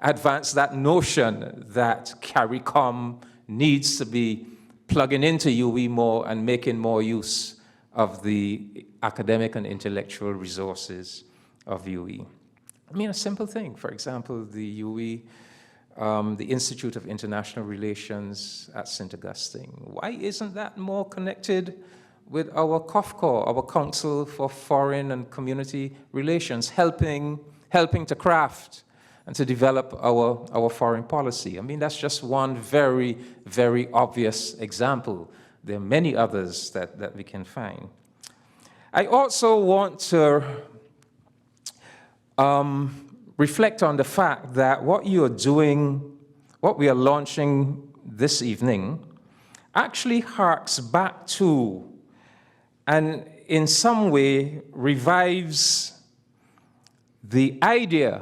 advance that notion that CARICOM needs to be plugging into UE more and making more use of the academic and intellectual resources of UE. I mean, a simple thing. For example, the UE, the Institute of International Relations at St. Augustine. Why isn't that more connected with our COFCOR, our Council for Foreign and Community Relations, helping to craft and to develop our foreign policy? I mean, that's just one very, very obvious example. There are many others that we can find. I also want to reflect on the fact that what you are doing, what we are launching this evening, actually harks back to and in some way revives the idea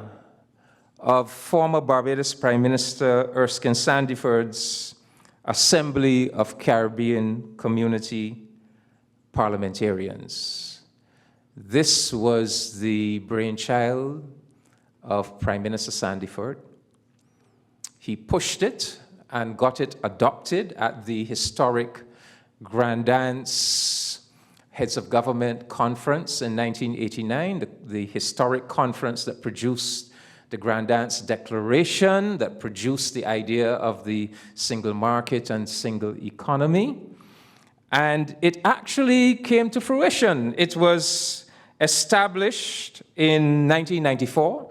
of former Barbados Prime Minister Erskine Sandiford's Assembly of Caribbean Community Parliamentarians. This was the brainchild of Prime Minister Sandiford. He pushed it and got it adopted at the historic Grand Dance Heads of Government Conference in 1989, the historic conference that produced the Grand Dance Declaration, that produced the idea of the single market and single economy. And it actually came to fruition. It was established in 1994.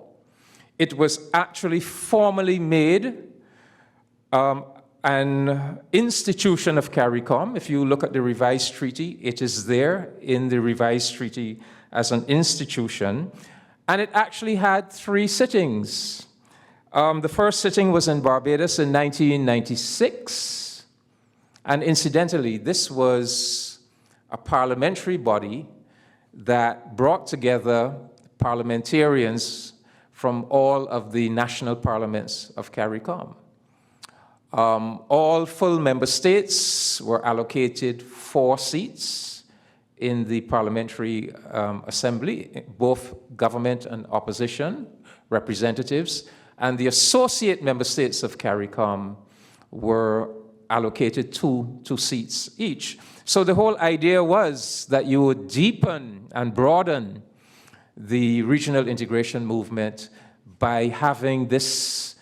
It was actually formally made an institution of CARICOM. If you look at the revised treaty, it is there in the revised treaty as an institution. And it actually had 3 sittings. The first sitting was in Barbados in 1996. And incidentally, this was a parliamentary body that brought together parliamentarians from all of the national parliaments of CARICOM. All full member states were allocated 4 seats in the Parliamentary Assembly, both government and opposition representatives, and the associate member states of CARICOM were allocated 2 seats each. So the whole idea was that you would deepen and broaden the regional integration movement by having this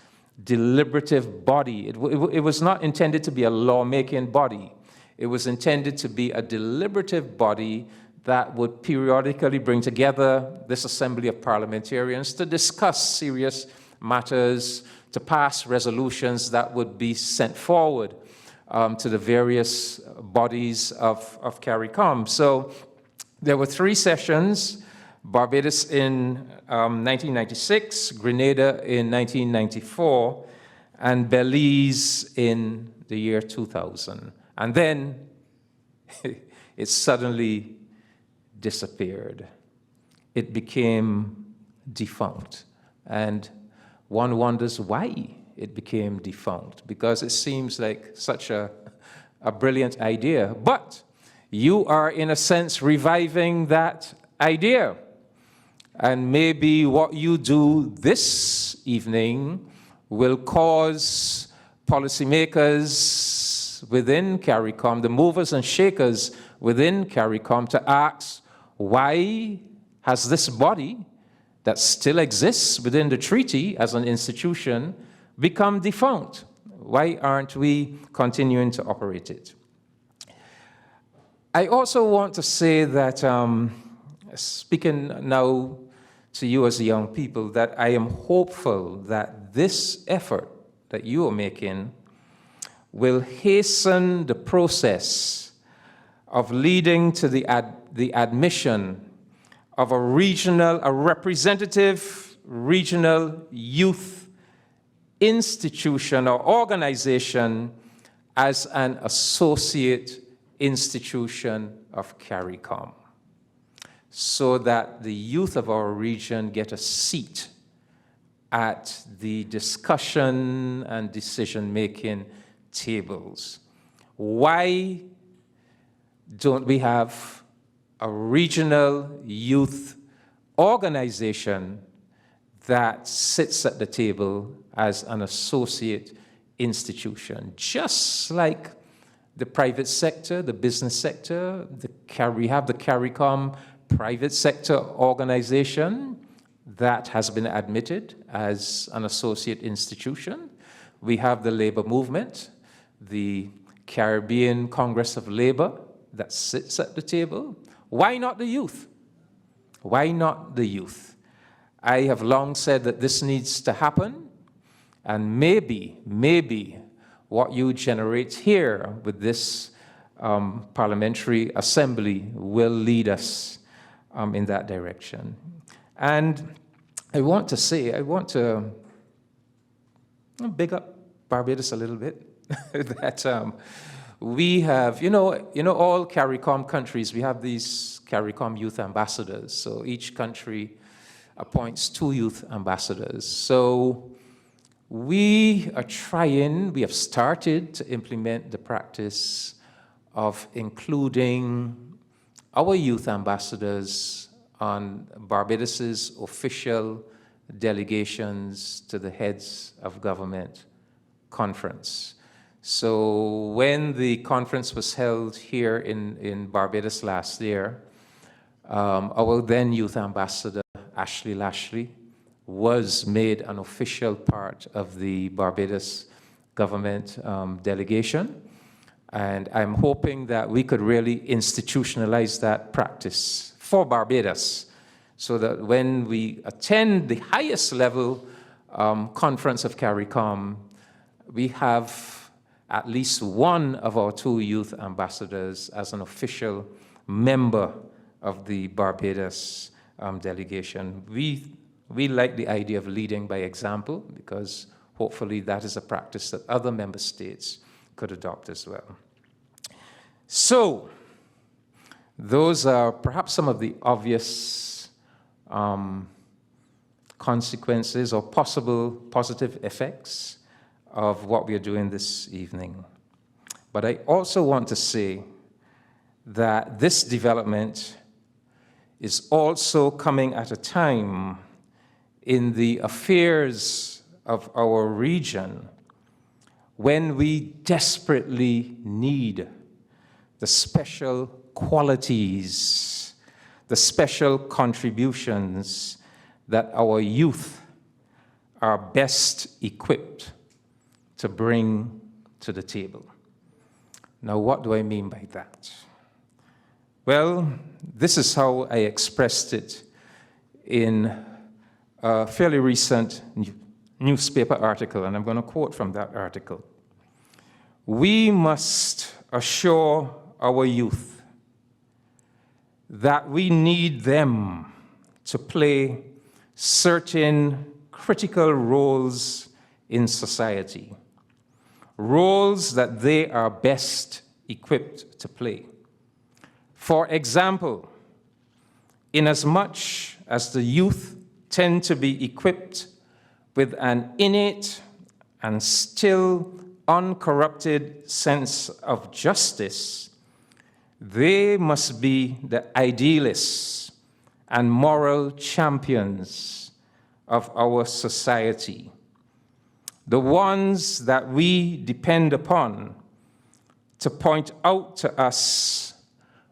deliberative body. It was not intended to be a lawmaking body. It was intended to be a deliberative body that would periodically bring together this assembly of parliamentarians to discuss serious matters, to pass resolutions that would be sent forward to the various bodies of CARICOM. So there were 3 sessions: Barbados in 1996, Grenada in 1994, and Belize in the year 2000. And then it suddenly disappeared. It became defunct. And one wonders why it became defunct, because it seems like such a brilliant idea. But you are, in a sense, reviving that idea. And maybe what you do this evening will cause policymakers within CARICOM, the movers and shakers within CARICOM, to ask, why has this body that still exists within the treaty as an institution become defunct? Why aren't we continuing to operate it? I also want to say that, speaking now to you as young people, that I am hopeful that this effort that you are making will hasten the process of leading to the admission of a representative regional youth institution or organization as an associate institution of CARICOM, so that the youth of our region get a seat at the discussion and decision-making tables. Why don't we have a regional youth organization that sits at the table as an associate institution, just like the private sector, the business sector? We have the CARICOM private sector organization that has been admitted as an associate institution. We have the labor movement, the Caribbean Congress of Labor that sits at the table. Why not the youth? Why not the youth? I have long said that this needs to happen, and maybe what you generate here with this parliamentary assembly will lead us in that direction. And I want to big up Barbados a little bit, that we have, all CARICOM countries, we have these CARICOM youth ambassadors. So each country appoints 2 youth ambassadors. So we have started to implement the practice of including our youth ambassadors on Barbados's official delegations to the Heads of Government Conference. So when the conference was held here in Barbados last year, our then youth ambassador, Ashley Lashley, was made an official part of the Barbados government delegation. And I'm hoping that we could really institutionalize that practice for Barbados, so that when we attend the highest level conference of CARICOM, we have at least one of our 2 youth ambassadors as an official member of the Barbados delegation. We like the idea of leading by example, because hopefully that is a practice that other member states could adopt as well. So, those are perhaps some of the obvious consequences or possible positive effects of what we are doing this evening. But I also want to say that this development is also coming at a time in the affairs of our region when we desperately need the special qualities, the special contributions that our youth are best equipped to bring to the table. Now, what do I mean by that? Well, this is how I expressed it in a fairly recent newspaper article, and I'm going to quote from that article. We must assure our youth that we need them to play certain critical roles in society, roles that they are best equipped to play. For example, inasmuch as the youth tend to be equipped with an innate and still uncorrupted sense of justice, they must be the idealists and moral champions of our society, the ones that we depend upon to point out to us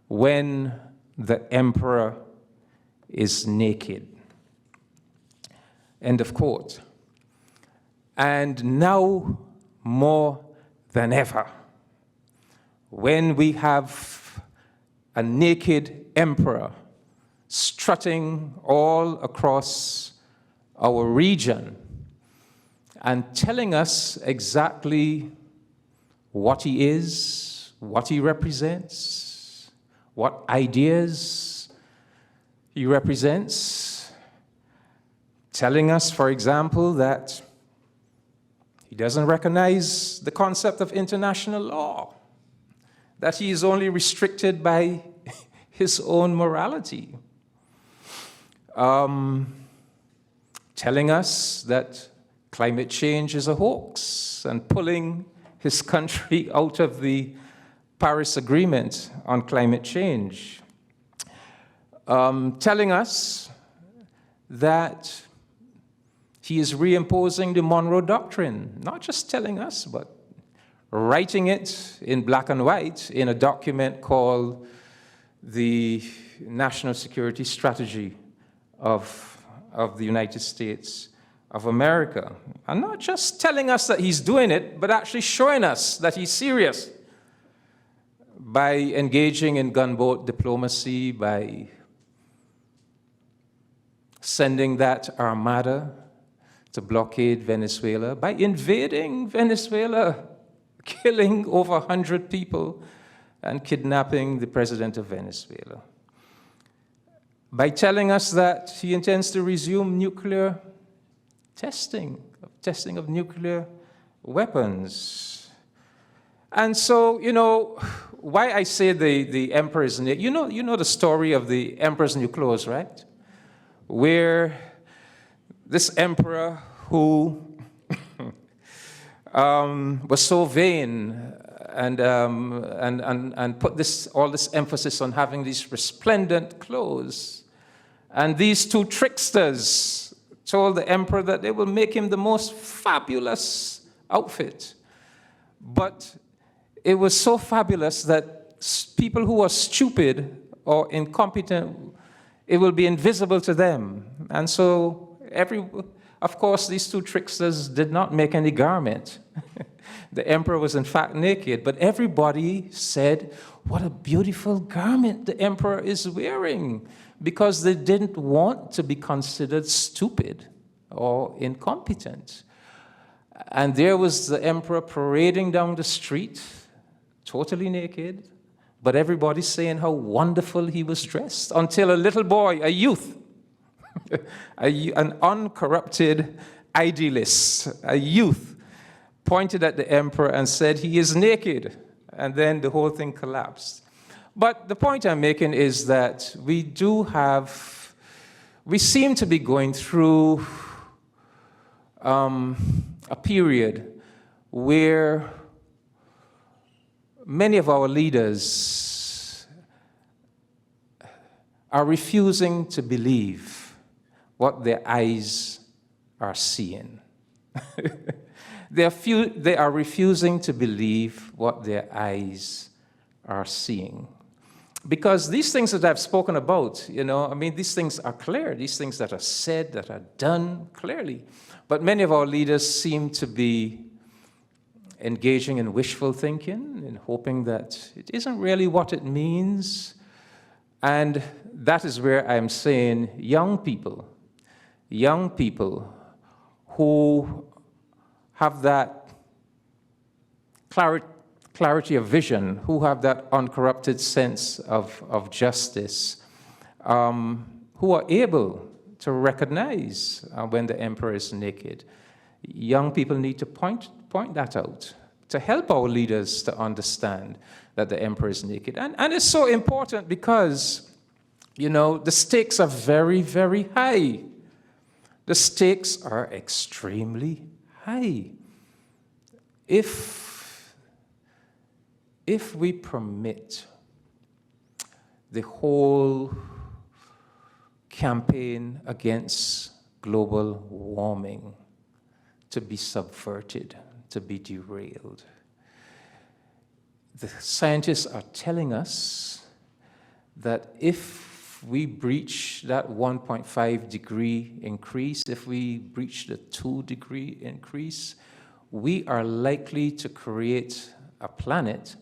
when the emperor is naked. End of quote. And now more than ever, when we have a naked emperor strutting all across our region and telling us exactly what he is, what he represents, what ideas he represents, telling us, for example, that he doesn't recognize the concept of international law, that he is only restricted by his own morality, telling us that climate change is a hoax and pulling his country out of the Paris Agreement on climate change, telling us that he is reimposing the Monroe Doctrine, not just telling us, but writing it in black and white in a document called the National Security Strategy of the United States of America. And not just telling us that he's doing it, but actually showing us that he's serious by engaging in gunboat diplomacy, by sending that armada to blockade Venezuela, by invading Venezuela, killing over 100 people and kidnapping the president of Venezuela, by telling us that he intends to resume nuclear testing of nuclear weapons. And so, why I say the emperor's new, you know the story of the emperor's new clothes, right? Where this emperor who was so vain and put all this emphasis on having these resplendent clothes, and these two tricksters told the emperor that they will make him the most fabulous outfit. But it was so fabulous that people who are stupid or incompetent, it will be invisible to them. And so, of course, these two tricksters did not make any garment. The emperor was in fact naked, but everybody said, what a beautiful garment the emperor is wearing, because they didn't want to be considered stupid or incompetent. And there was the emperor parading down the street, totally naked, but everybody saying how wonderful he was dressed, until a little boy, a youth, an uncorrupted idealist, a youth, pointed at the emperor and said, he is naked. And then the whole thing collapsed. But the point I'm making is that we seem to be going through a period where many of our leaders are refusing to believe what their eyes are seeing. They are refusing to believe what their eyes are seeing. Because these things that I've spoken about, these things are clear. These things that are said, that are done clearly. But many of our leaders seem to be engaging in wishful thinking, in hoping that it isn't really what it means, And that is where I'm saying young people who have that clarity of vision, who have that uncorrupted sense of justice, who are able to recognize when the emperor is naked. Young people need to point that out, to help our leaders to understand that the emperor is naked. And it's so important because, you know, the stakes are very, very high. The stakes are extremely high. If we permit the whole campaign against global warming to be subverted, to be derailed, the scientists are telling us that if we breach that 1.5 degree increase, if we breach the 2 degree increase, we are likely to create a planet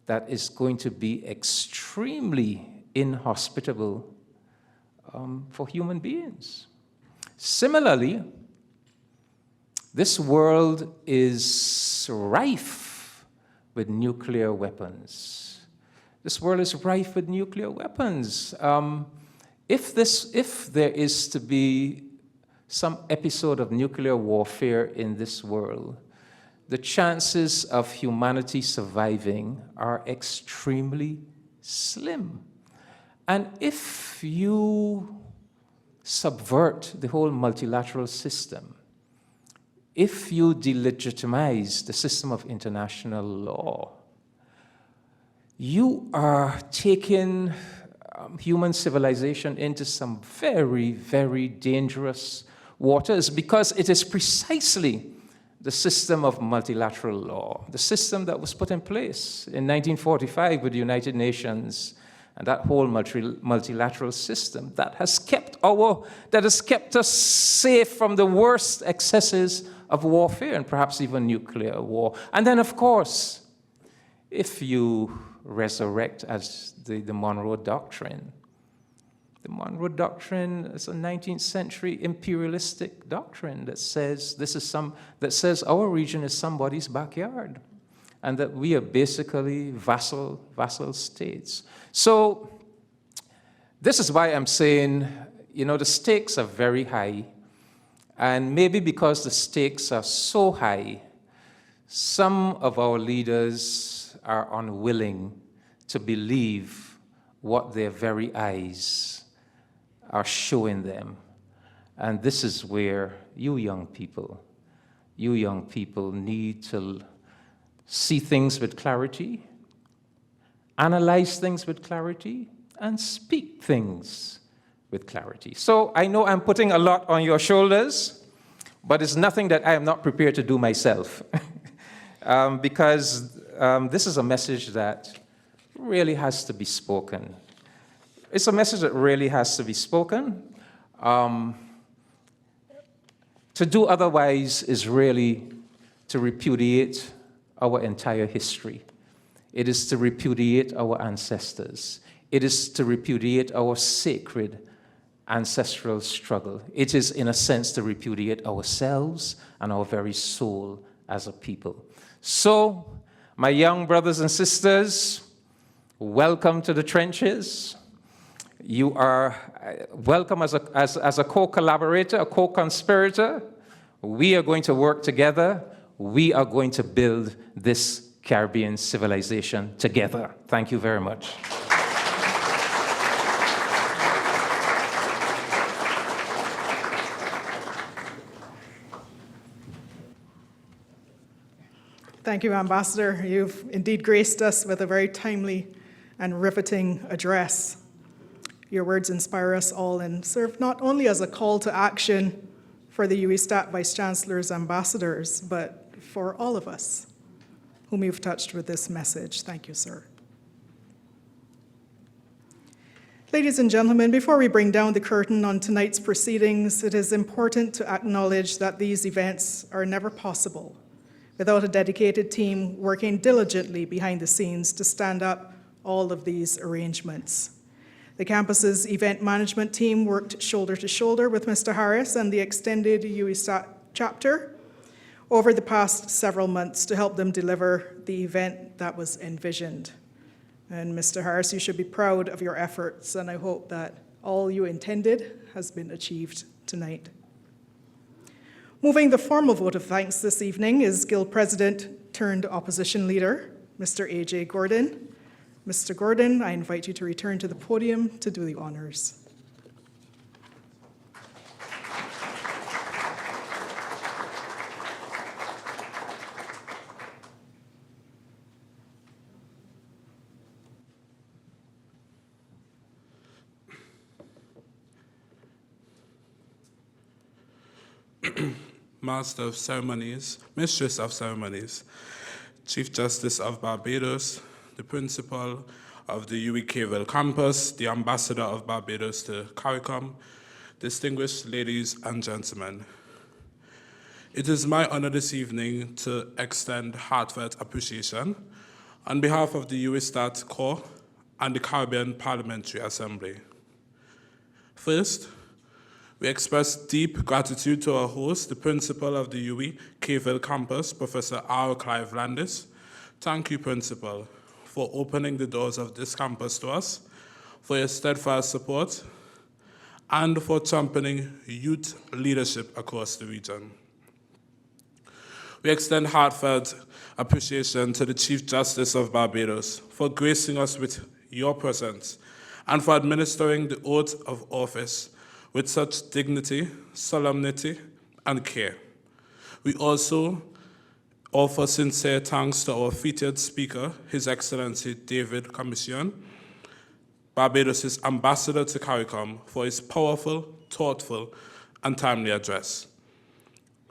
that is going to be extremely inhospitable for human beings. Similarly, this world is rife with nuclear weapons. This world is rife with nuclear weapons. If there is to be some episode of nuclear warfare in this world, the chances of humanity surviving are extremely slim. And if you subvert the whole multilateral system, if you delegitimize the system of international law, you are taking human civilization into some very, very dangerous waters, because it is precisely the system of multilateral law, the system that was put in place in 1945 with the United Nations and that whole multilateral system that has kept us safe from the worst excesses of warfare and perhaps even nuclear war. And then, of course, if you resurrect as the Monroe Doctrine, the Monroe Doctrine is a 19th century imperialistic doctrine that says our region is somebody's backyard, and that we are basically vassal states. So this is why I'm saying, you know, the stakes are very high, and maybe because the stakes are so high, some of our leaders are unwilling to believe what their very eyes are showing them. And this is where you young people need to see things with clarity, analyze things with clarity, and speak things with clarity. So I know I'm putting a lot on your shoulders, but it's nothing that I am not prepared to do myself. Because this is a message that really has to be spoken. It's a message that really has to be spoken. To do otherwise is really to repudiate our entire history. It is to repudiate our ancestors. It is to repudiate our sacred ancestral struggle. It is, in a sense, to repudiate ourselves and our very soul as a people. So, my young brothers and sisters, welcome to the trenches. You are welcome as a co-collaborator, a co-conspirator. We are going to work together. We are going to build this Caribbean civilization together. Thank you very much. Thank you, Ambassador. You've indeed graced us with a very timely and riveting address. Your words inspire us all and serve not only as a call to action for the UWISTAT Vice-Chancellors, ambassadors, but for all of us whom you've touched with this message. Thank you, sir. Ladies and gentlemen, before we bring down the curtain on tonight's proceedings, it is important to acknowledge that these events are never possible without a dedicated team working diligently behind the scenes to stand up all of these arrangements. The campus's event management team worked shoulder to shoulder with Mr. Harris and the extended UWISTAT chapter over the past several months to help them deliver the event that was envisioned. And Mr. Harris, you should be proud of your efforts, and I hope that all you intended has been achieved tonight. Moving the formal vote of thanks this evening is Guild President turned Opposition Leader, Mr. A.J. Gordon. Mr. Gordon, I invite you to return to the podium to do the honors. Master of Ceremonies, Mistress of Ceremonies, Chief Justice of Barbados, the Principal of the UWI campus, the Ambassador of Barbados to CARICOM, distinguished ladies and gentlemen. It is my honor this evening to extend heartfelt appreciation on behalf of the UWISTAT Corps and the Caribbean Parliamentary Assembly. First, we express deep gratitude to our host, the Principal of the UWI Cavell campus, Professor R. Clive Landis. Thank you, Principal, for opening the doors of this campus to us, for your steadfast support, and for championing youth leadership across the region. We extend heartfelt appreciation to the Chief Justice of Barbados for gracing us with your presence and for administering the oath of office with such dignity, solemnity, and care. We also offer sincere thanks to our featured speaker, His Excellency David Commission, Barbados' Ambassador to CARICOM, for his powerful, thoughtful, and timely address.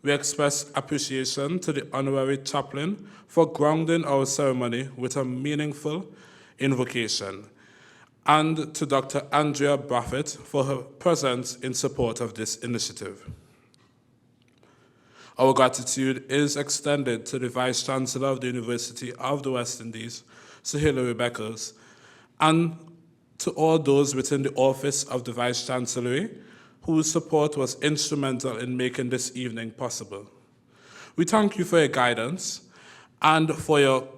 We express appreciation to the Honorary Chaplain for grounding our ceremony with a meaningful invocation, and to Dr. Andrea Braffett for her presence in support of this initiative. Our gratitude is extended to the Vice Chancellor of the University of the West Indies, Sir Hilary Beckles, and to all those within the Office of the Vice Chancellery whose support was instrumental in making this evening possible. We thank you for your guidance and for your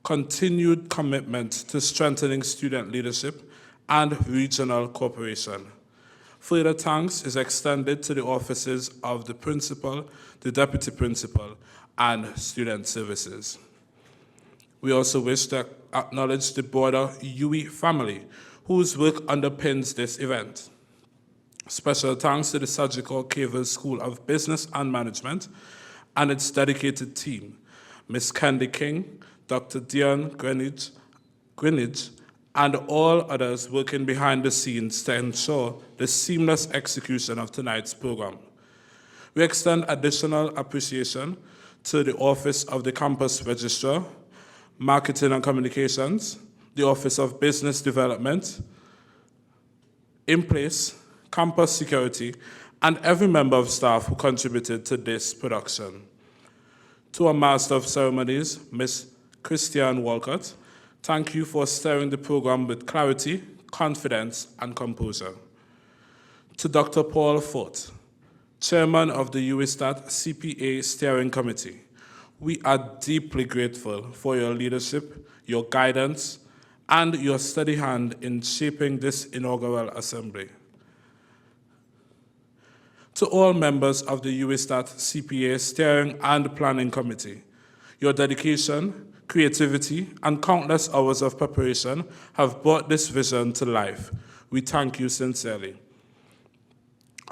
continued commitment to strengthening student leadership and regional cooperation. Further thanks is extended to the offices of the Principal, the Deputy Principal, and Student Services. We also wish to acknowledge the broader UWI family, whose work underpins this event. Special thanks to the Surgical Cavell School of Business and Management and its dedicated team, Ms. Candy King, Dr. Dion Greenidge, and all others working behind the scenes to ensure the seamless execution of tonight's program. We extend additional appreciation to the Office of the Campus Registrar, Marketing and Communications, the Office of Business Development, In Place, Campus Security, and every member of staff who contributed to this production. To our Master of Ceremonies, Ms. Christiane Walcott, thank you for steering the program with clarity, confidence, and composure. To Dr. Paul Fort, Chairman of the UWISTAT CPA Steering Committee, we are deeply grateful for your leadership, your guidance, and your steady hand in shaping this inaugural assembly. To all members of the UWISTAT CPA Steering and Planning Committee, your dedication, creativity, and countless hours of preparation have brought this vision to life. We thank you sincerely.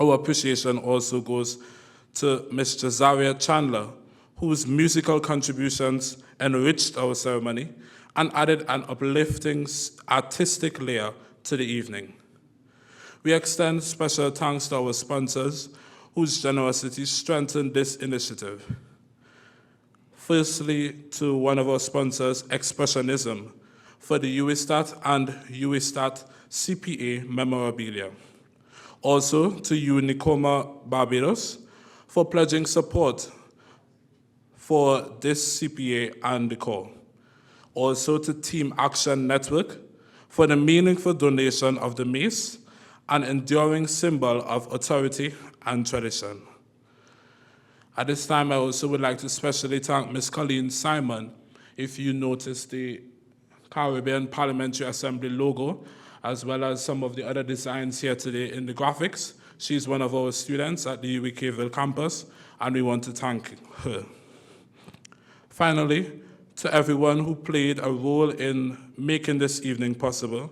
Our appreciation also goes to Ms. Jazaria Chandler, whose musical contributions enriched our ceremony and added an uplifting artistic layer to the evening. We extend special thanks to our sponsors, whose generosity strengthened this initiative. Firstly, to one of our sponsors, Expressionism, for the UWISTAT and UWISTAT CPA memorabilia. Also to Unicoma Barbados for pledging support for this CPA and the Corps. Also to Team Action Network for the meaningful donation of the mace, an enduring symbol of authority and tradition. At this time, I also would like to especially thank Ms. Colleen Simon. If you notice the Caribbean Parliamentary Assembly logo, as well as some of the other designs here today in the graphics, she's one of our students at the UWISTAT campus, and we want to thank her. Finally, to everyone who played a role in making this evening possible,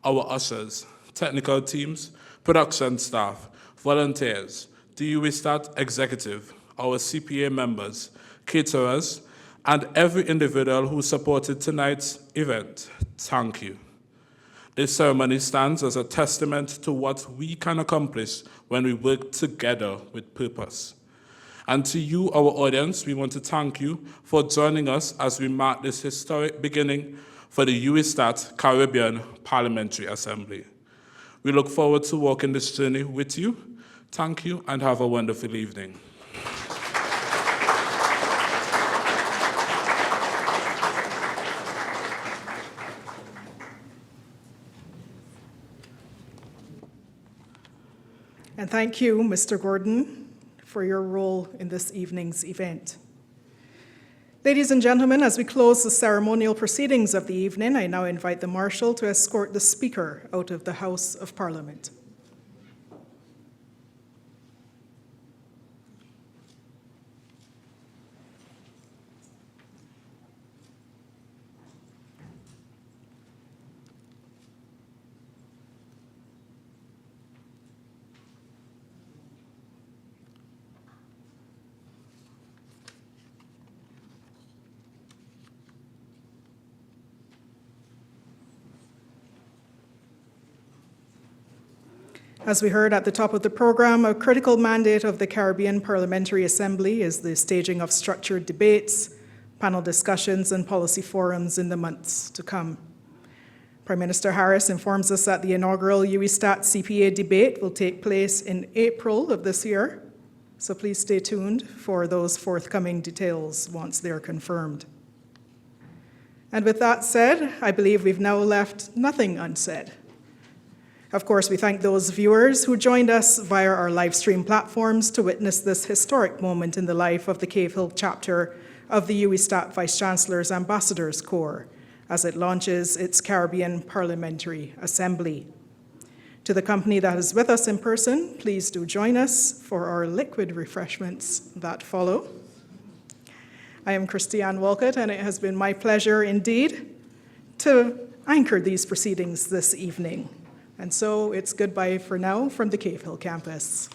our ushers, technical teams, production staff, volunteers, the UWISTAT executive, our CPA members, caterers, and every individual who supported tonight's event, thank you. This ceremony stands as a testament to what we can accomplish when we work together with purpose. And to you, our audience, we want to thank you for joining us as we mark this historic beginning for the UWISTAT Caribbean Parliamentary Assembly. We look forward to walking this journey with you. Thank you and have a wonderful evening. And thank you, Mr. Gordon, for your role in this evening's event. Ladies and gentlemen, as we close the ceremonial proceedings of the evening, I now invite the Marshal to escort the Speaker out of the House of Parliament. As we heard at the top of the program, a critical mandate of the Caribbean Parliamentary Assembly is the staging of structured debates, panel discussions, and policy forums in the months to come. Prime Minister Harris informs us that the inaugural UWISTAT CPA debate will take place in April of this year, so please stay tuned for those forthcoming details once they're confirmed. And with that said, I believe we've now left nothing unsaid. Of course, we thank those viewers who joined us via our live stream platforms to witness this historic moment in the life of the Cave Hill chapter of the UWISTAT Vice-Chancellor's Ambassadors Corps as it launches its Caribbean Parliamentary Assembly. To the company that is with us in person, please do join us for our liquid refreshments that follow. I am Christiane Wolcott, and it has been my pleasure indeed to anchor these proceedings this evening. And so it's goodbye for now from the Cave Hill campus.